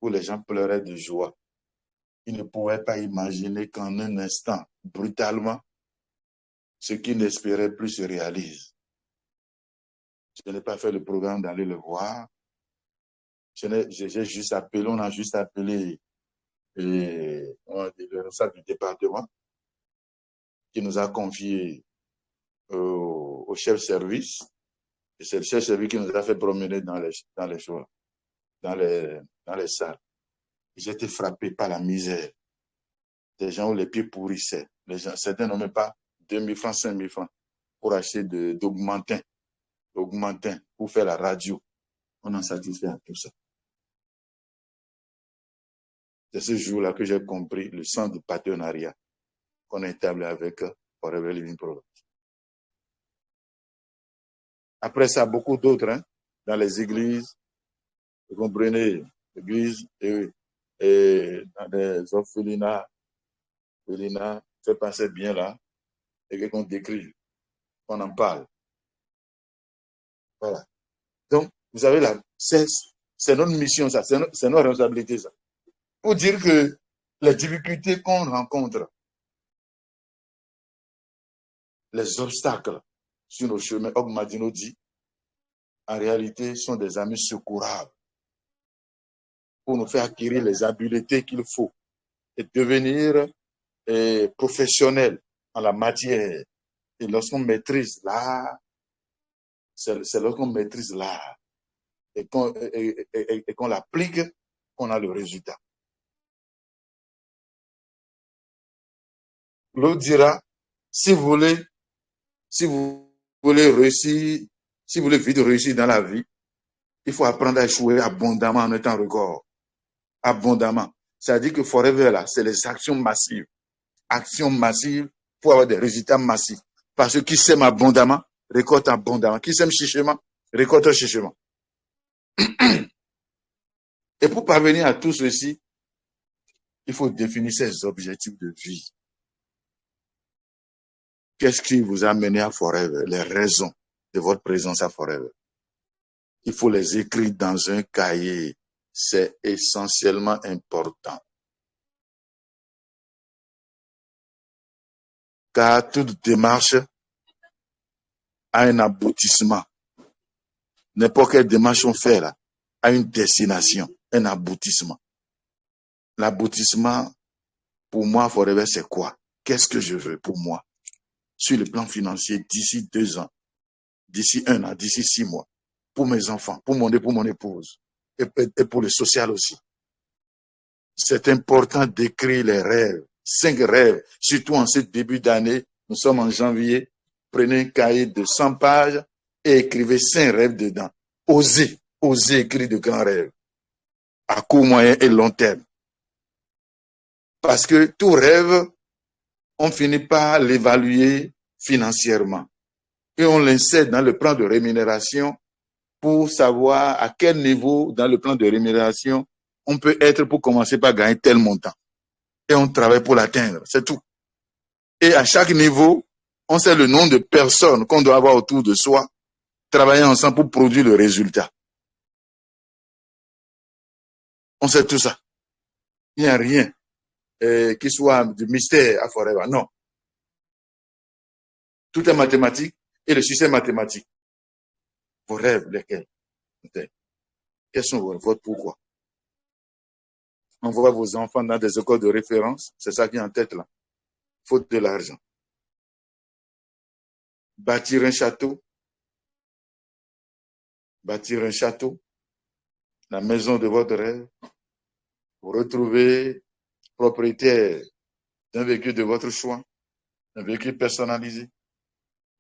où les gens pleuraient de joie. Ils ne pouvaient pas imaginer qu'en un instant, brutalement, ce qu'ils n'espéraient plus se réalise. Je n'ai pas fait le programme d'aller le voir. J'ai juste appelé, on a juste appelé le responsable du département qui nous a confié au chef service. Et c'est le chef service qui nous a fait promener dans les salles. J'étais frappé par la misère. Des gens où les pieds pourrissaient. Certains n'ont même pas 2 000 francs, 5 000 francs pour acheter d'augmentin pour faire la radio. On en satisfait à tout ça. C'est ce jour-là que j'ai compris le sens du partenariat qu'on a établi avec Forever Living Program. Après ça, beaucoup d'autres, dans les églises, vous comprenez, l'église et dans des orphelinats, fait passer bien là, et qu'on décrit, qu'on en parle. Voilà. Donc, vous avez c'est notre mission, ça, c'est notre responsabilité, ça. Pour dire que les difficultés qu'on rencontre, les obstacles sur nos chemins, Ogmadino dit, en réalité, sont des amis secourables pour nous faire acquérir les habiletés qu'il faut et devenir professionnel en la matière. Et lorsqu'on maîtrise l'art, c'est lorsqu'on maîtrise l'art et qu'on l'applique qu'on a le résultat. L'autre dira, si vous voulez réussir, si vous voulez vite réussir dans la vie, il faut apprendre à échouer abondamment en un temps record. Abondamment. C'est-à-dire que Forever, là, c'est les actions massives. Actions massives pour avoir des résultats massifs. Parce que qui sème abondamment, récolte abondamment. Qui sème chichement, récolte chichement. Et pour parvenir à tout ceci, il faut définir ses objectifs de vie. Qu'est-ce qui vous a mené à Forever? Les raisons de votre présence à Forever. Il faut les écrire dans un cahier. C'est essentiellement important. Car toute démarche a un aboutissement. N'importe quelle démarche on fait là a une destination, un aboutissement. L'aboutissement, pour moi, Forever, c'est quoi? Qu'est-ce que je veux pour moi? Sur le plan financier, d'ici 2 ans, d'ici 1 an, d'ici 6 mois, pour mes enfants, pour mon épouse, et pour le social aussi. C'est important d'écrire les rêves, 5 rêves, surtout en ce début d'année. Nous sommes en janvier. Prenez un cahier de 100 pages et écrivez 5 rêves dedans. Osez écrire de grands rêves à court, moyen et long terme. Parce que tout rêve, on finit par l'évaluer financièrement. Et on l'insère dans le plan de rémunération pour savoir à quel niveau dans le plan de rémunération on peut être pour commencer par gagner tel montant. Et on travaille pour l'atteindre, c'est tout. Et à chaque niveau, on sait le nombre de personnes qu'on doit avoir autour de soi, travailler ensemble pour produire le résultat. On sait tout ça. Il n'y a rien qui soit de mystère à Forever. Non. Tout est mathématique et le système mathématique. Vos rêves, lesquels? Quels sont votre pourquoi? On voit vos enfants dans des écoles de référence. C'est ça qui est en tête là. Faute de l'argent. Bâtir un château. Bâtir un château. La maison de votre rêve. Vous retrouvez propriétaire d'un véhicule de votre choix. Un véhicule personnalisé.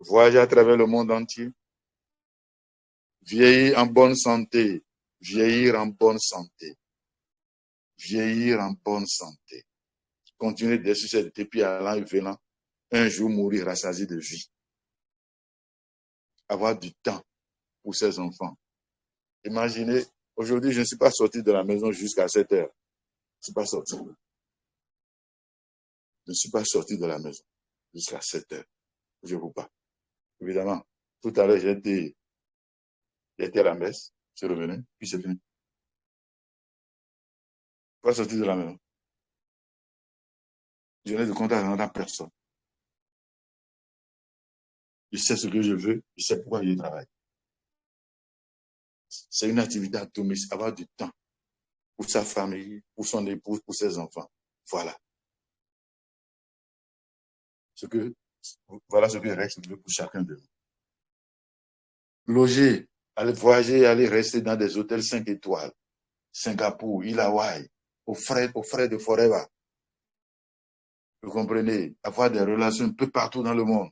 Voyager à travers le monde entier. Vieillir en bonne santé. Vieillir en bonne santé. Vieillir en bonne santé. Continuer d'être sur cette épée allant et venant. Un jour mourir rassasié de vie. Avoir du temps pour ses enfants. Imaginez, aujourd'hui, je ne suis pas sorti de la maison jusqu'à 7 heures. Je ne suis pas sorti. Je ne suis pas sorti de la maison jusqu'à 7 heures. Je ne vous pas. Évidemment, tout à l'heure, j'étais à la messe, je suis revenu, puis c'est fini. Je ne suis pas sorti de la maison. Je n'ai de contact avec personne. Je sais ce que je veux, je sais pourquoi je travaille. C'est une activité atomique, avoir du temps pour sa famille, pour son épouse, pour ses enfants. Voilà. Voilà ce que reste pour chacun de nous. Loger, aller voyager, aller rester dans des hôtels 5 étoiles. Singapour, île Hawaï, aux frais de Forever. Vous comprenez? Avoir des relations un peu partout dans le monde.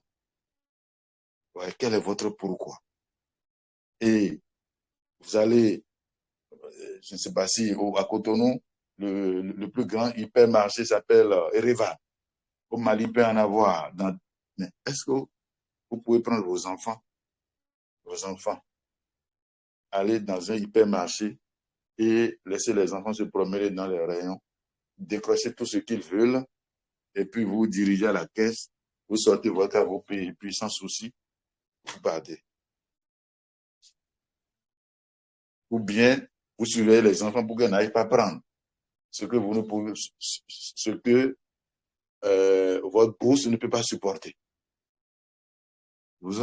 Ouais, quel est votre pourquoi? Et vous allez, je ne sais pas si à Cotonou, le plus grand hypermarché s'appelle Erevan. Au Mali, il peut en avoir. Mais est-ce que vous pouvez prendre vos enfants, aller dans un hypermarché et laisser les enfants se promener dans les rayons, décrocher tout ce qu'ils veulent, et puis vous dirigez à la caisse, vous sortez votre à vos pays, et puis sans souci, vous partez. Ou bien, vous surveillez les enfants pour qu'ils n'aillent pas prendre ce que vous ne pouvez, ce que votre bourse ne peut pas supporter. Vous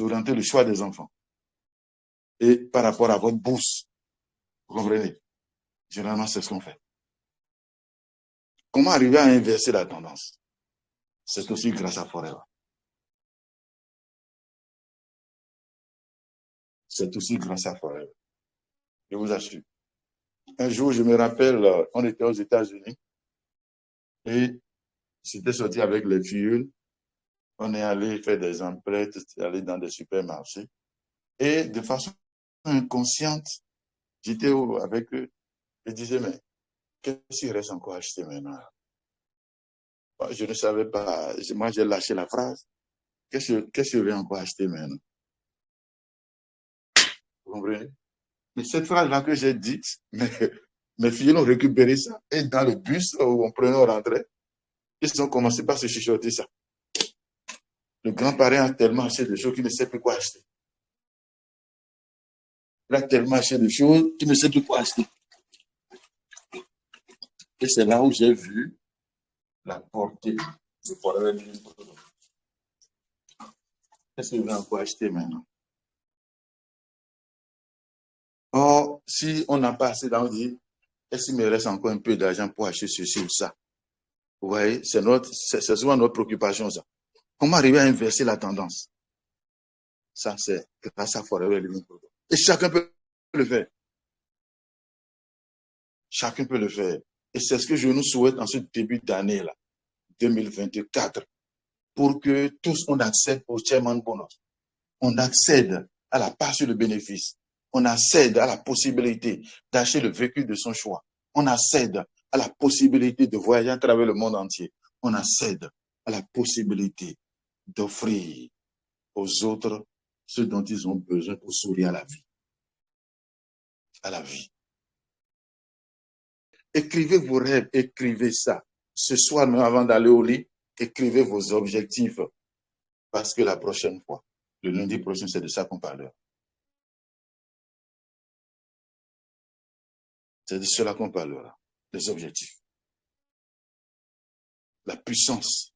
orientez le choix des enfants. Et par rapport à votre bourse, vous comprenez? Généralement, c'est ce qu'on fait. Comment arriver à inverser la tendance? C'est aussi grâce à Forever. C'est aussi grâce à Forever. Je vous assure. Un jour, je me rappelle, on était aux États-Unis et j'étais sorti avec les filles. On est allé faire des emplettes, aller dans des supermarchés. Et de façon inconsciente, j'étais avec eux. Je disais, mais qu'est-ce qu'il reste encore à acheter maintenant? Je ne savais pas. Moi, j'ai lâché la phrase. Qu'est-ce que je vais encore acheter maintenant? Vous comprenez? Mais cette phrase-là que j'ai dite, mes filles ont récupéré ça. Et dans le bus où on prenait, on rentrait, ils ont commencé par se chuchoter ça. Le grand-parent a tellement acheté de choses qu'il ne sait plus quoi acheter. Il a tellement acheté de choses qu'il ne sait plus quoi acheter. Et c'est là où j'ai vu la portée du Forever Living Product. Qu'est-ce que je vais encore acheter maintenant? Or, si on n'a pas assez d'argent, on dit, est-ce qu'il me reste encore un peu d'argent pour acheter ceci ou ça? Vous voyez, c'est souvent notre préoccupation, ça. Comment arriver à inverser la tendance? Ça, c'est grâce à Forever Living Product. Et chacun peut le faire. Chacun peut le faire. Et c'est ce que je nous souhaite en ce début d'année-là, 2024, pour que tous on accède au chairman bonus. On accède à la part sur le bénéfice. On accède à la possibilité d'acheter le véhicule de son choix. On accède à la possibilité de voyager à travers le monde entier. On accède à la possibilité d'offrir aux autres ce dont ils ont besoin pour sourire à la vie. À la vie. Écrivez vos rêves, écrivez ça. Ce soir, même avant d'aller au lit, écrivez vos objectifs. Parce que la prochaine fois, le lundi prochain, c'est de ça qu'on parlera. C'est de cela qu'on parlera. Les objectifs. La puissance.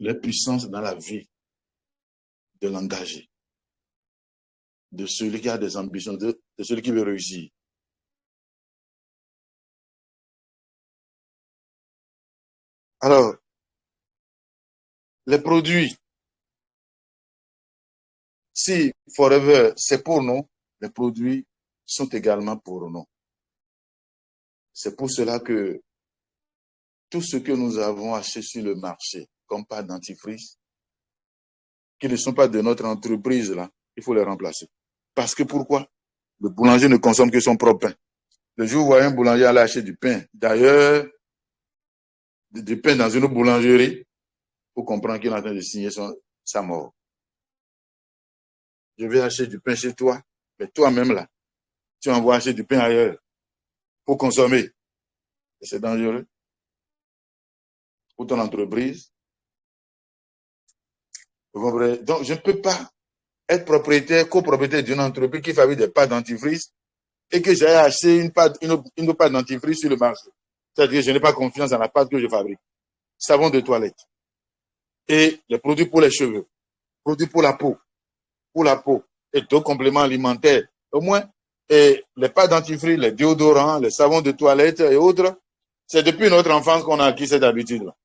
La puissance dans la vie de l'engagé. De celui qui a des ambitions, de celui qui veut réussir. Alors, les produits, si Forever, c'est pour nous, les produits sont également pour nous. C'est pour cela que tout ce que nous avons acheté sur le marché, comme pâte dentifrice, qui ne sont pas de notre entreprise, là, il faut les remplacer. Parce que pourquoi? Le boulanger ne consomme que son propre pain. Le jour où vous voyez un boulanger aller acheter du pain, d'ailleurs, du pain dans une boulangerie, pour comprendre qu'il est en train de signer sa mort. Je vais acheter du pain chez toi, mais toi-même là, tu envoies acheter du pain ailleurs pour consommer. Et c'est dangereux pour ton entreprise. Vous comprenez? Donc, je ne peux pas être propriétaire, copropriétaire d'une entreprise qui fabrique des pâtes dentifrice et que j'ai acheté une pâte dentifrice sur le marché. C'est-à-dire que je n'ai pas confiance dans la pâte que je fabrique. Savon de toilette. Et les produits pour les cheveux. Produits pour la peau. Pour la peau. Et d'autres compléments alimentaires. Au moins, et les pâtes dentifrice, les déodorants, les savons de toilette et autres, c'est depuis notre enfance qu'on a acquis cette habitude-là.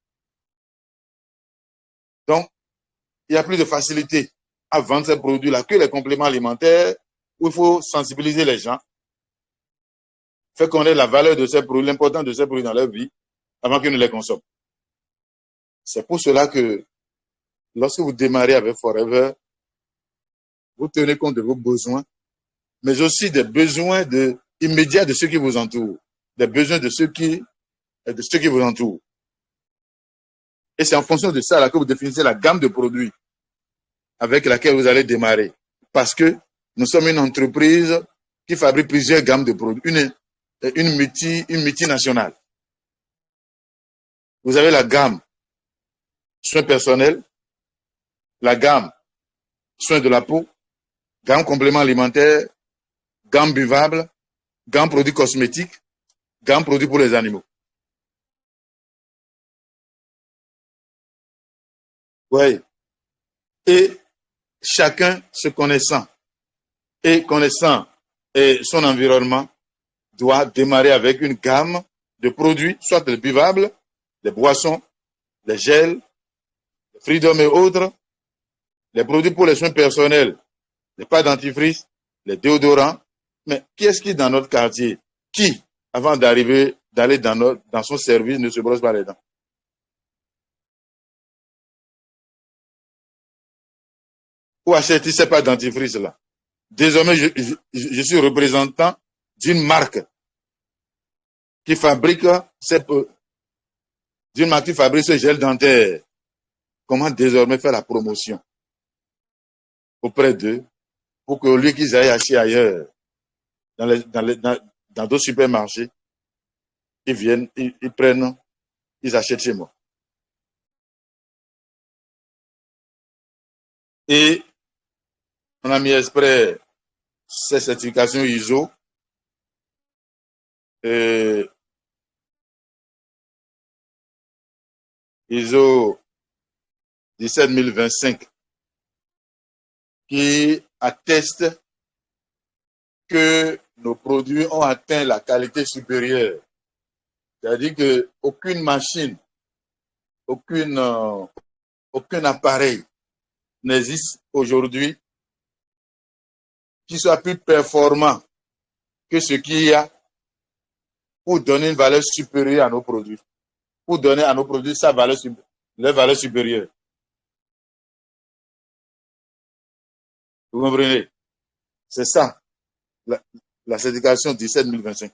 Donc, il n'y a plus de facilité à vendre ces produits-là que les compléments alimentaires où il faut sensibiliser les gens, faire connaître la valeur de ces produits, l'importance de ces produits dans leur vie avant qu'ils ne les consomment. C'est pour cela que lorsque vous démarrez avec Forever, vous tenez compte de vos besoins, mais aussi des besoins immédiats de ceux qui vous entourent, des besoins de ceux qui vous entourent. Et c'est en fonction de ça là, que vous définissez la gamme de produits avec laquelle vous allez démarrer. Parce que nous sommes une entreprise qui fabrique plusieurs gammes de produits, une multinationale. Vous avez la gamme soins personnels, la gamme soins de la peau, gamme compléments alimentaires, gamme buvable, gamme produits cosmétiques, gamme produits pour les animaux. Oui. Et chacun se connaissant et connaissant son environnement doit démarrer avec une gamme de produits, soit les buvables, les boissons, les gels, les freedom et autres, les produits pour les soins personnels, les pâtes dentifrice, les déodorants. Mais qui est-ce qui dans notre quartier, qui, avant d'aller dans son service, ne se brosse pas les dents? Où achète-t-il ces pâtes dentifrice là? Désormais, je suis représentant d'une marque qui fabrique ce gel dentaire. Comment désormais faire la promotion auprès d'eux pour qu'au lieu qu'ils aillent acheter ailleurs, dans d'autres supermarchés, ils viennent, ils prennent, ils achètent chez moi. Et on a mis exprès ces certifications ISO ISO 17025 qui atteste que nos produits ont atteint la qualité supérieure. C'est-à-dire qu'aucune machine, aucun appareil n'existe aujourd'hui qui soit plus performant que ce qu'il y a pour donner une valeur supérieure à nos produits, pour donner à nos produits leur valeur supérieure. Vous comprenez? C'est ça, la certification 17025.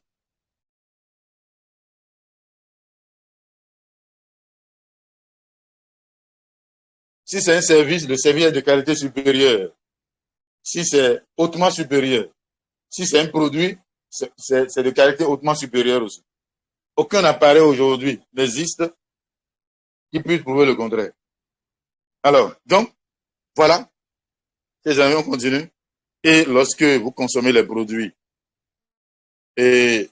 Si c'est un service, le service est de qualité supérieure. Si c'est hautement supérieur. Si c'est un produit, c'est de qualité hautement supérieure aussi. Aucun appareil aujourd'hui n'existe qui puisse prouver le contraire. Alors, donc, voilà, les amis, on continue. Et lorsque vous consommez les produits et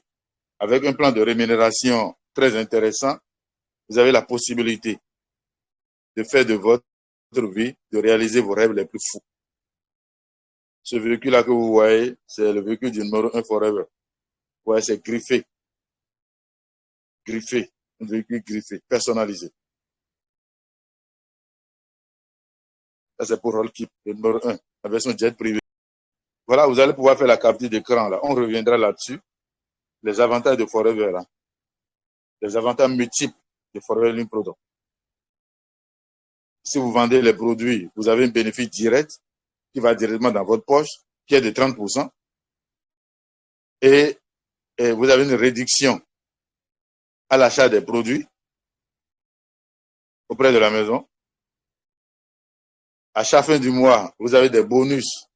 avec un plan de rémunération très intéressant, vous avez la possibilité de faire de votre vie, de réaliser vos rêves les plus fous. Ce véhicule-là que vous voyez, c'est le véhicule du numéro 1 Forever. Vous voyez, c'est griffé. Griffé. Un véhicule griffé, personnalisé. Ça, c'est pour Rollkeep, le numéro 1, la version jet privé. Voilà, vous allez pouvoir faire la capture d'écran. Là. On reviendra là-dessus. Les avantages de Forever. Là. Les avantages multiples de Forever Link Product. Si vous vendez les produits, vous avez un bénéfice direct qui va directement dans votre poche, qui est de 30%. Et vous avez une réduction à l'achat des produits auprès de la maison. À chaque fin du mois, vous avez des bonus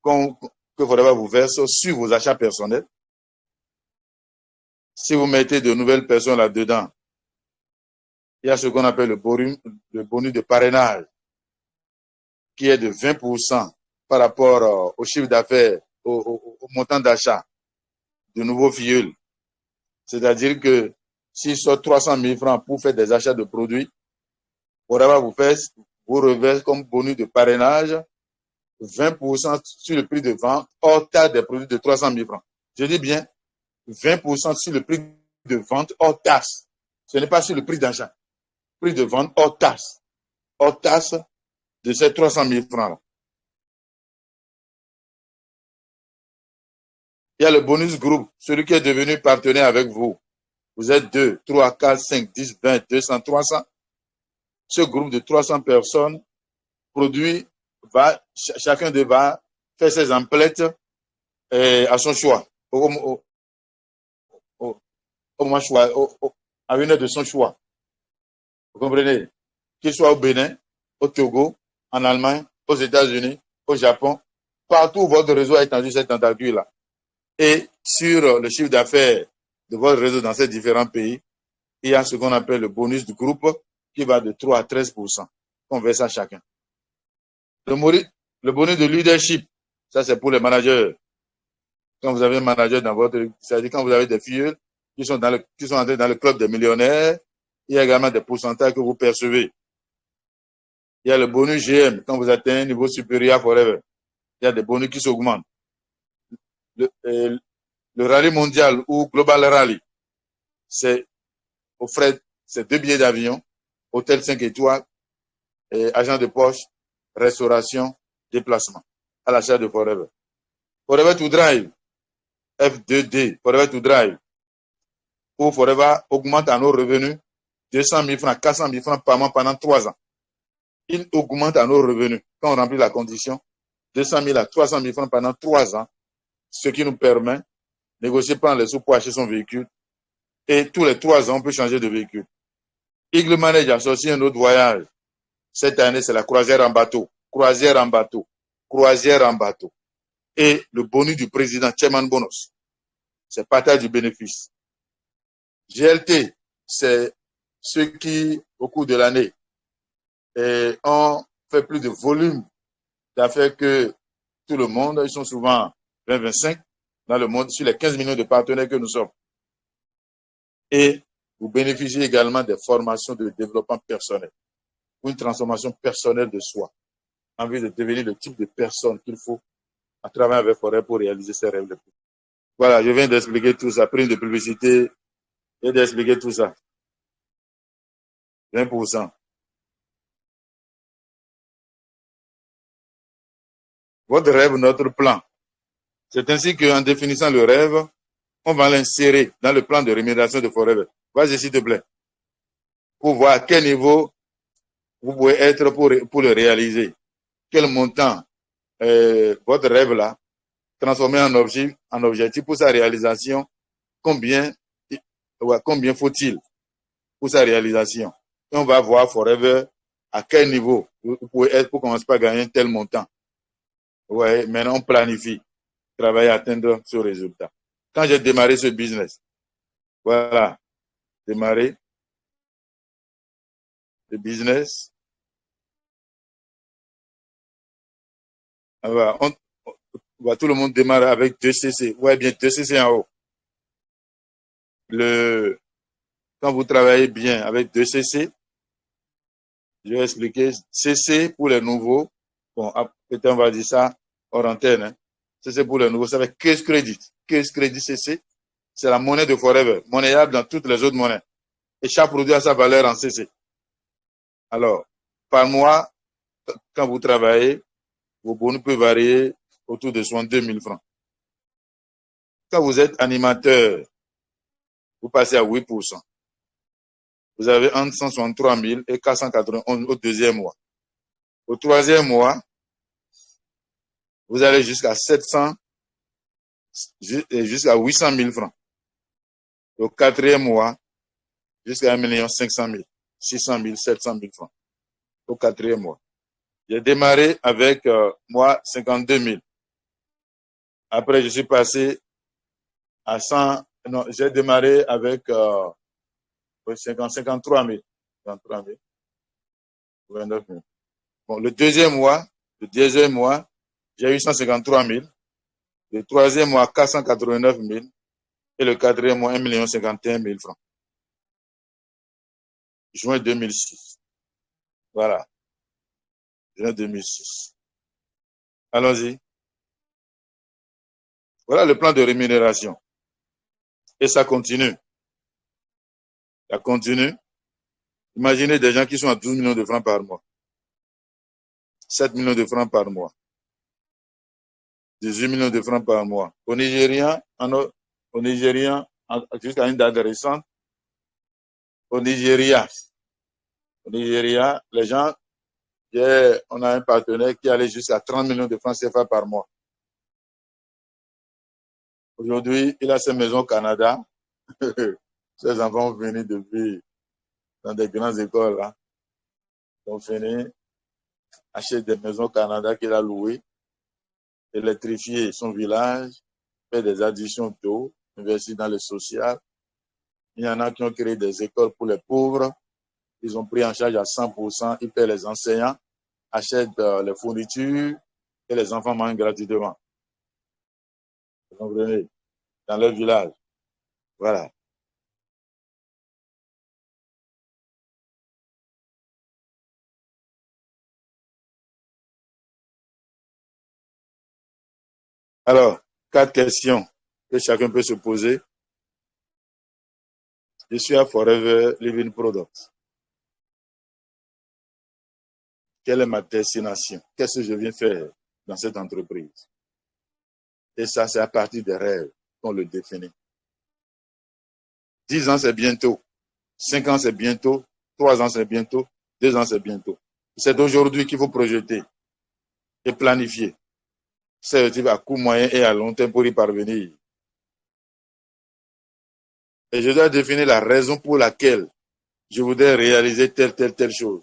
que Forever vous verse sur vos achats personnels. Si vous mettez de nouvelles personnes là-dedans, il y a ce qu'on appelle le bonus de parrainage, qui est de 20% par rapport au chiffre d'affaires, au montant d'achat de nouveaux filleuls. C'est-à-dire que s'il sort 300 000 francs pour faire des achats de produits, Forever vous reverse comme bonus de parrainage 20% sur le prix de vente hors taxe des produits de 300 000 francs. Je dis bien 20% sur le prix de vente hors taxe. Ce n'est pas sur le prix d'achat. Prix de vente hors taxe. Hors taxe de ces 300 000 francs-là. Il y a le bonus groupe, celui qui est devenu partenaire avec vous. Vous êtes 2, 3, 4, 5, 10, 20, 200, 300. Ce groupe de 300 personnes produit, chacun va faire ses emplettes à son choix, à une heure de son choix. Vous comprenez? Qu'il soit au Bénin, au Togo, en Allemagne, aux États-Unis, au Japon, partout où votre réseau a étendu cette tentacule-là. Et sur le chiffre d'affaires de votre réseau dans ces différents pays, il y a ce qu'on appelle le bonus du groupe qui va de 3 à 13%. On verse à chacun. Le bonus de leadership, ça c'est pour les managers. Quand vous avez un manager dans votre, c'est-à-dire quand vous avez des filles qui sont entrés dans le club des millionnaires, il y a également des pourcentages que vous percevez. Il y a le bonus GM quand vous atteignez un niveau supérieur Forever. Il y a des bonus qui s'augmentent. Le rallye mondial ou Global Rally, c'est offert, c'est 2 billets d'avion, hôtel 5 étoiles, agent de poche, restauration, déplacement à l'achat de Forever. Forever to Drive, F2D, Forever to Drive, où Forever augmente à nos revenus 200 000 francs, 400 000 francs par mois pendant 3 ans. Il augmente à nos revenus quand on remplit la condition 200 000 à 300 000 francs pendant 3 ans, ce qui nous permet de négocier prendre les sous pour acheter son véhicule. Et tous les 3 ans, on peut changer de véhicule. Eagle Manage a sorti un autre voyage. Cette année, c'est la croisière en bateau. Croisière en bateau. Croisière en bateau. Et le bonus du président, Chairman Bonus, c'est partage du bénéfice. GLT, c'est ceux qui, au cours de l'année, ont fait plus de volume Ça fait que tout le monde, ils sont souvent 20-25 dans le monde, sur les 15 millions de partenaires que nous sommes. Et vous bénéficiez également des formations de développement personnel, ou une transformation personnelle de soi, en vue de devenir le type de personne qu'il faut à travailler avec Forêt pour réaliser ses rêves. Voilà, je viens d'expliquer tout ça, prime de publicité, et d'expliquer tout ça. 20%. Votre rêve, notre plan. C'est ainsi qu'en définissant le rêve, on va l'insérer dans le plan de rémunération de Forever. Vas-y, s'il te plaît. Pour voir à quel niveau vous pouvez être pour le réaliser. Quel montant votre rêve là, transformé en objectif pour sa réalisation, combien faut-il pour sa réalisation. Et on va voir Forever à quel niveau vous pouvez être pour commencer par gagner tel montant. Ouais, maintenant on planifie, travailler à atteindre ce résultat. Quand j'ai démarré ce business, voilà, démarrer le business, voilà, tout le monde démarre avec 2 CC. Ouais, bien 2 CC en haut. Quand vous travaillez bien avec 2 CC, je vais expliquer. CC pour les nouveaux. Bon, peut-être on va dire ça hors antenne. Hein. CC pour les nouveaux, ça fait Case Credit. Case Credit CC, c'est la monnaie de Forever, monnayable dans toutes les autres monnaies. Et chaque produit a sa valeur en CC. Alors, par mois, quand vous travaillez, vos bonus peuvent varier autour de 62 000 francs. Quand vous êtes animateur, vous passez à 8%. Vous avez entre 163 000 et 491 au deuxième mois. Au troisième mois, vous allez jusqu'à 800 000 francs. Au quatrième mois, jusqu'à 1 500 000, 600 000, 700 000 francs. Au quatrième mois. J'ai démarré avec moi 52 000. Après, je suis passé à 100. Non, j'ai démarré avec 53 000. 53 000. 29 000. Bon, le deuxième mois, j'ai eu 153 000. Le troisième mois, 489 000. Et le quatrième mois, 1 51 000 francs. Juin 2006. Voilà. Juin 2006. Allons-y. Voilà le plan de rémunération. Et ça continue. Ça continue. Imaginez des gens qui sont à 12 millions de francs par mois. 7 millions de francs par mois. 18 millions de francs par mois. Au Nigeria, jusqu'à une date récente, au Nigeria, les gens, on a un partenaire qui allait jusqu'à 30 millions de francs CFA par mois. Aujourd'hui, il a ses maisons au Canada. Ses enfants ont venu depuis dans des grandes écoles. Là. Ils ont fini, acheter des maisons au Canada qu'il a louées, électrifier son village, faire des additions d'eau, investir dans le social. Il y en a qui ont créé des écoles pour les pauvres. Ils ont pris en charge à 100%. Ils paient les enseignants, achètent les fournitures et les enfants mangent gratuitement. Vous comprenez? Dans leur village. Voilà. Alors, 4 questions que chacun peut se poser. Je suis à Forever Living Products. Quelle est ma destination? Qu'est-ce que je viens faire dans cette entreprise? Et ça, c'est à partir des rêves qu'on le définit. 10 ans, c'est bientôt. 5 ans, c'est bientôt. 3 ans, c'est bientôt. 2 ans, c'est bientôt. C'est d'aujourd'hui qu'il faut projeter et planifier. C'est à court, moyen et à long terme pour y parvenir. Et je dois définir la raison pour laquelle je voudrais réaliser telle chose.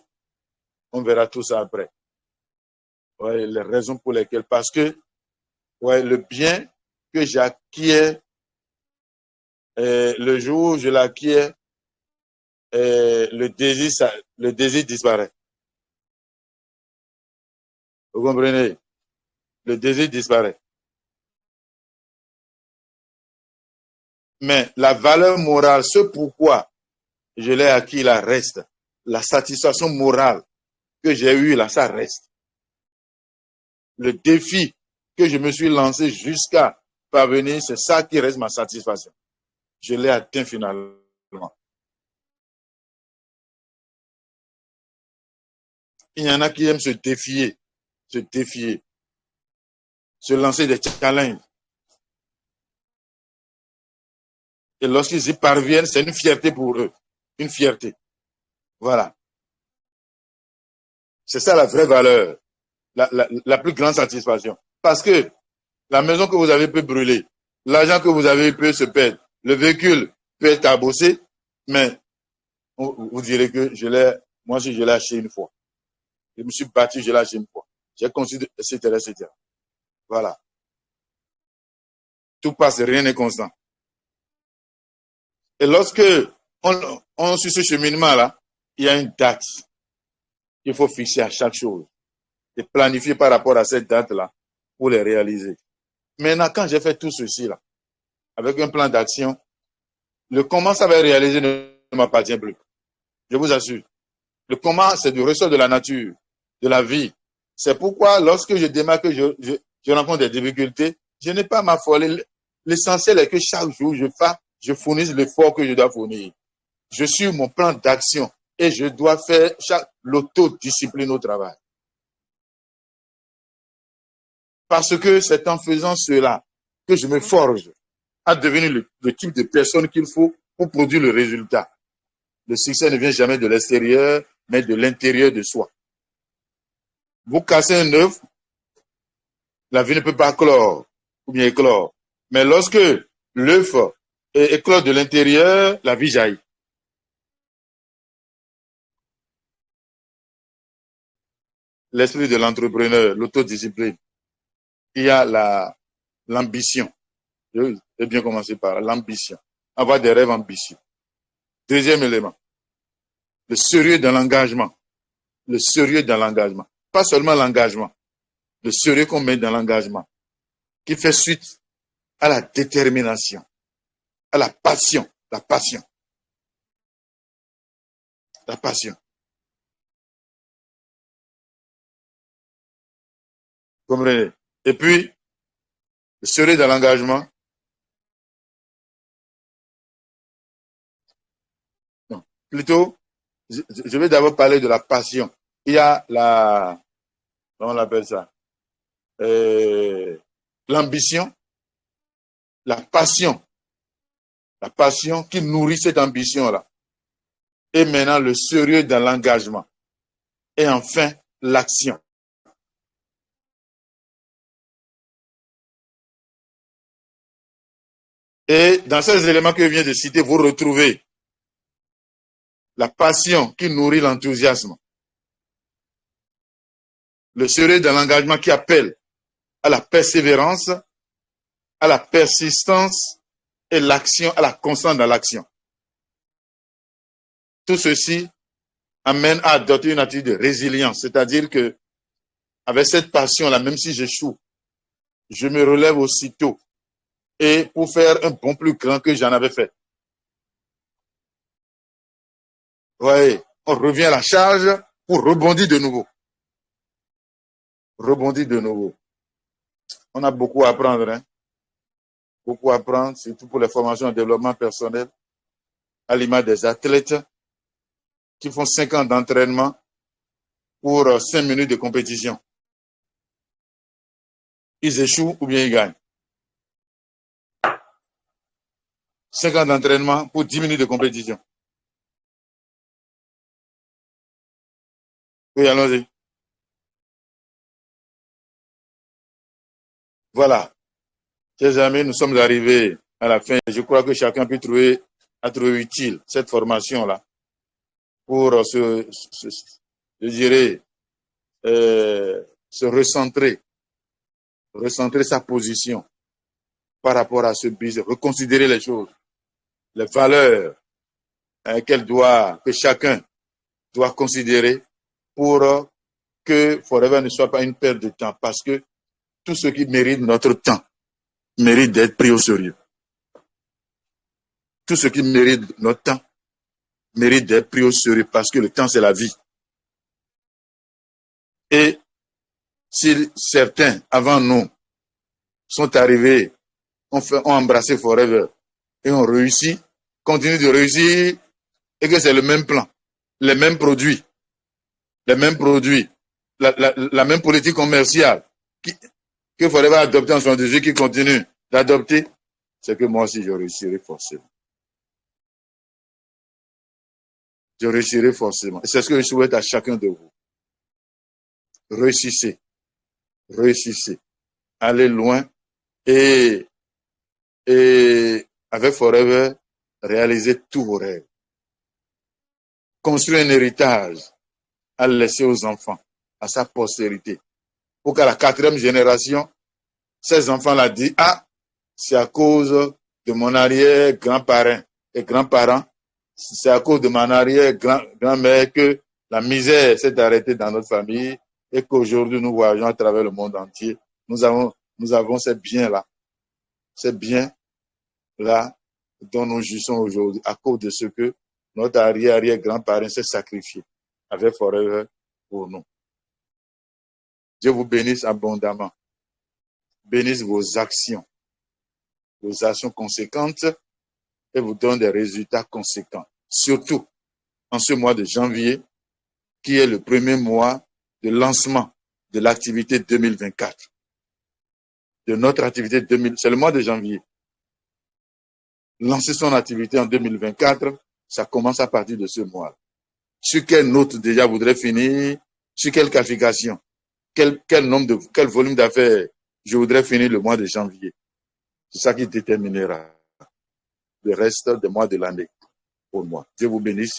On verra tout ça après. Ouais, les raisons pour lesquelles. Parce que le bien que j'acquiers, le jour où je l'acquiers, le désir disparaît. Vous comprenez? Le désir disparaît. Mais la valeur morale, ce pourquoi je l'ai acquis, là, reste. La satisfaction morale que j'ai eue, là, ça reste. Le défi que je me suis lancé jusqu'à parvenir, c'est ça qui reste ma satisfaction. Je l'ai atteint finalement. Il y en a qui aiment se défier, se lancer des challenges. Et lorsqu'ils y parviennent, c'est une fierté pour eux. Une fierté. Voilà. C'est ça la vraie valeur. La plus grande satisfaction. Parce que la maison que vous avez peut brûler, l'argent que vous avez peut se perdre, le véhicule peut être cabossé, mais vous direz que moi aussi je l'ai acheté une fois. Je me suis battu, je l'ai acheté une fois. J'ai considéré, etc., etc. Voilà. Tout passe, rien n'est constant. Et lorsque on suit ce cheminement-là, il y a une date qu'il faut fixer à chaque chose et planifier par rapport à cette date-là pour les réaliser. Maintenant, quand j'ai fait tout ceci-là, avec un plan d'action, le comment ça va être réalisé ne m'appartient plus. Je vous assure. Le comment, c'est du ressort de la nature, de la vie. C'est pourquoi, lorsque je démarre que je rencontre des difficultés, je n'ai pas à m'affoler. L'essentiel est que chaque jour, je fournisse l'effort que je dois fournir. Je suis mon plan d'action et je dois faire l'autodiscipline au travail. Parce que c'est en faisant cela que je me forge à devenir le type de personne qu'il faut pour produire le résultat. Le succès ne vient jamais de l'extérieur, mais de l'intérieur de soi. Vous cassez un œuf, la vie ne peut pas clore ou bien éclore. Mais lorsque l'œuf éclore de l'intérieur, la vie jaillit. L'esprit de l'entrepreneur, l'autodiscipline. Il y a l'ambition. Je vais bien commencer par l'ambition. Avoir des rêves ambitieux. Deuxième élément, le sérieux dans l'engagement. Le sérieux dans l'engagement. Pas seulement l'engagement, le sérieux qu'on met dans l'engagement, qui fait suite à la détermination, à la passion, la passion. Comprenez? Et puis, le sérieux dans l'engagement. Non, plutôt, je vais d'abord parler de la passion. Il y a comment on appelle ça? L'ambition, la passion qui nourrit cette ambition-là. Et maintenant, le sérieux dans l'engagement. Et enfin, l'action. Et dans ces éléments que je viens de citer, vous retrouvez la passion qui nourrit l'enthousiasme, le sérieux dans l'engagement qui appelle à la persévérance, à la persistance et l'action, à la constance dans l'action. Tout ceci amène à adopter une attitude de résilience, c'est-à-dire que avec cette passion-là, même si j'échoue, je me relève aussitôt et pour faire un bond plus grand que j'en avais fait. Ouais, on revient à la charge pour rebondir de nouveau. Rebondir de nouveau. On a beaucoup à apprendre, hein? Beaucoup à apprendre, surtout pour les formations en développement personnel, à l'image des athlètes qui font 5 ans d'entraînement pour 5 minutes de compétition. Ils échouent ou bien ils gagnent. 5 ans d'entraînement pour 10 minutes de compétition. Oui, allons-y. Voilà. Chers amis, nous sommes arrivés à la fin. Je crois que chacun peut trouver utile cette formation-là pour je dirais, se recentrer sa position par rapport à ce business, reconsidérer les choses, les valeurs que chacun doit considérer pour que Forever ne soit pas une perte de temps. Parce que tout ce qui mérite notre temps mérite d'être pris au sérieux. Tout ce qui mérite notre temps mérite d'être pris au sérieux parce que le temps, c'est la vie. Et si certains, avant nous, sont arrivés, ont embrassé Forever et ont réussi, continuent de réussir et que c'est le même plan, les mêmes produits, la même politique commerciale que Forever adopter en 78, qui continue d'adopter, c'est que moi aussi je réussirai forcément. Je réussirai forcément. Et c'est ce que je souhaite à chacun de vous. Réussissez. Réussissez. Allez loin et avec Forever, réalisez tous vos rêves. Construire un héritage à laisser aux enfants, à sa postérité. Pour qu'à la 4e génération, ces enfants-là disent, ah, c'est à cause de mon arrière-grand-parent et grands-parents, c'est à cause de mon arrière-grand-mère que la misère s'est arrêtée dans notre famille et qu'aujourd'hui nous voyageons à travers le monde entier. Nous avons ces biens-là. Ces biens-là dont nous jouissons aujourd'hui à cause de ce que notre arrière-grand-parent s'est sacrifié avec Forever pour nous. Dieu vous bénisse abondamment. Bénisse vos actions conséquentes et vous donne des résultats conséquents. Surtout en ce mois de janvier, qui est le premier mois de lancement de l'activité 2024. De notre activité 2000, c'est le mois de janvier. Lancer son activité en 2024, ça commence à partir de ce mois. Sur quelle note déjà voudrais finir? Sur quelle qualification? Quel volume d'affaires je voudrais finir le mois de janvier? C'est ça qui déterminera le reste des mois de l'année pour moi. Dieu vous bénisse.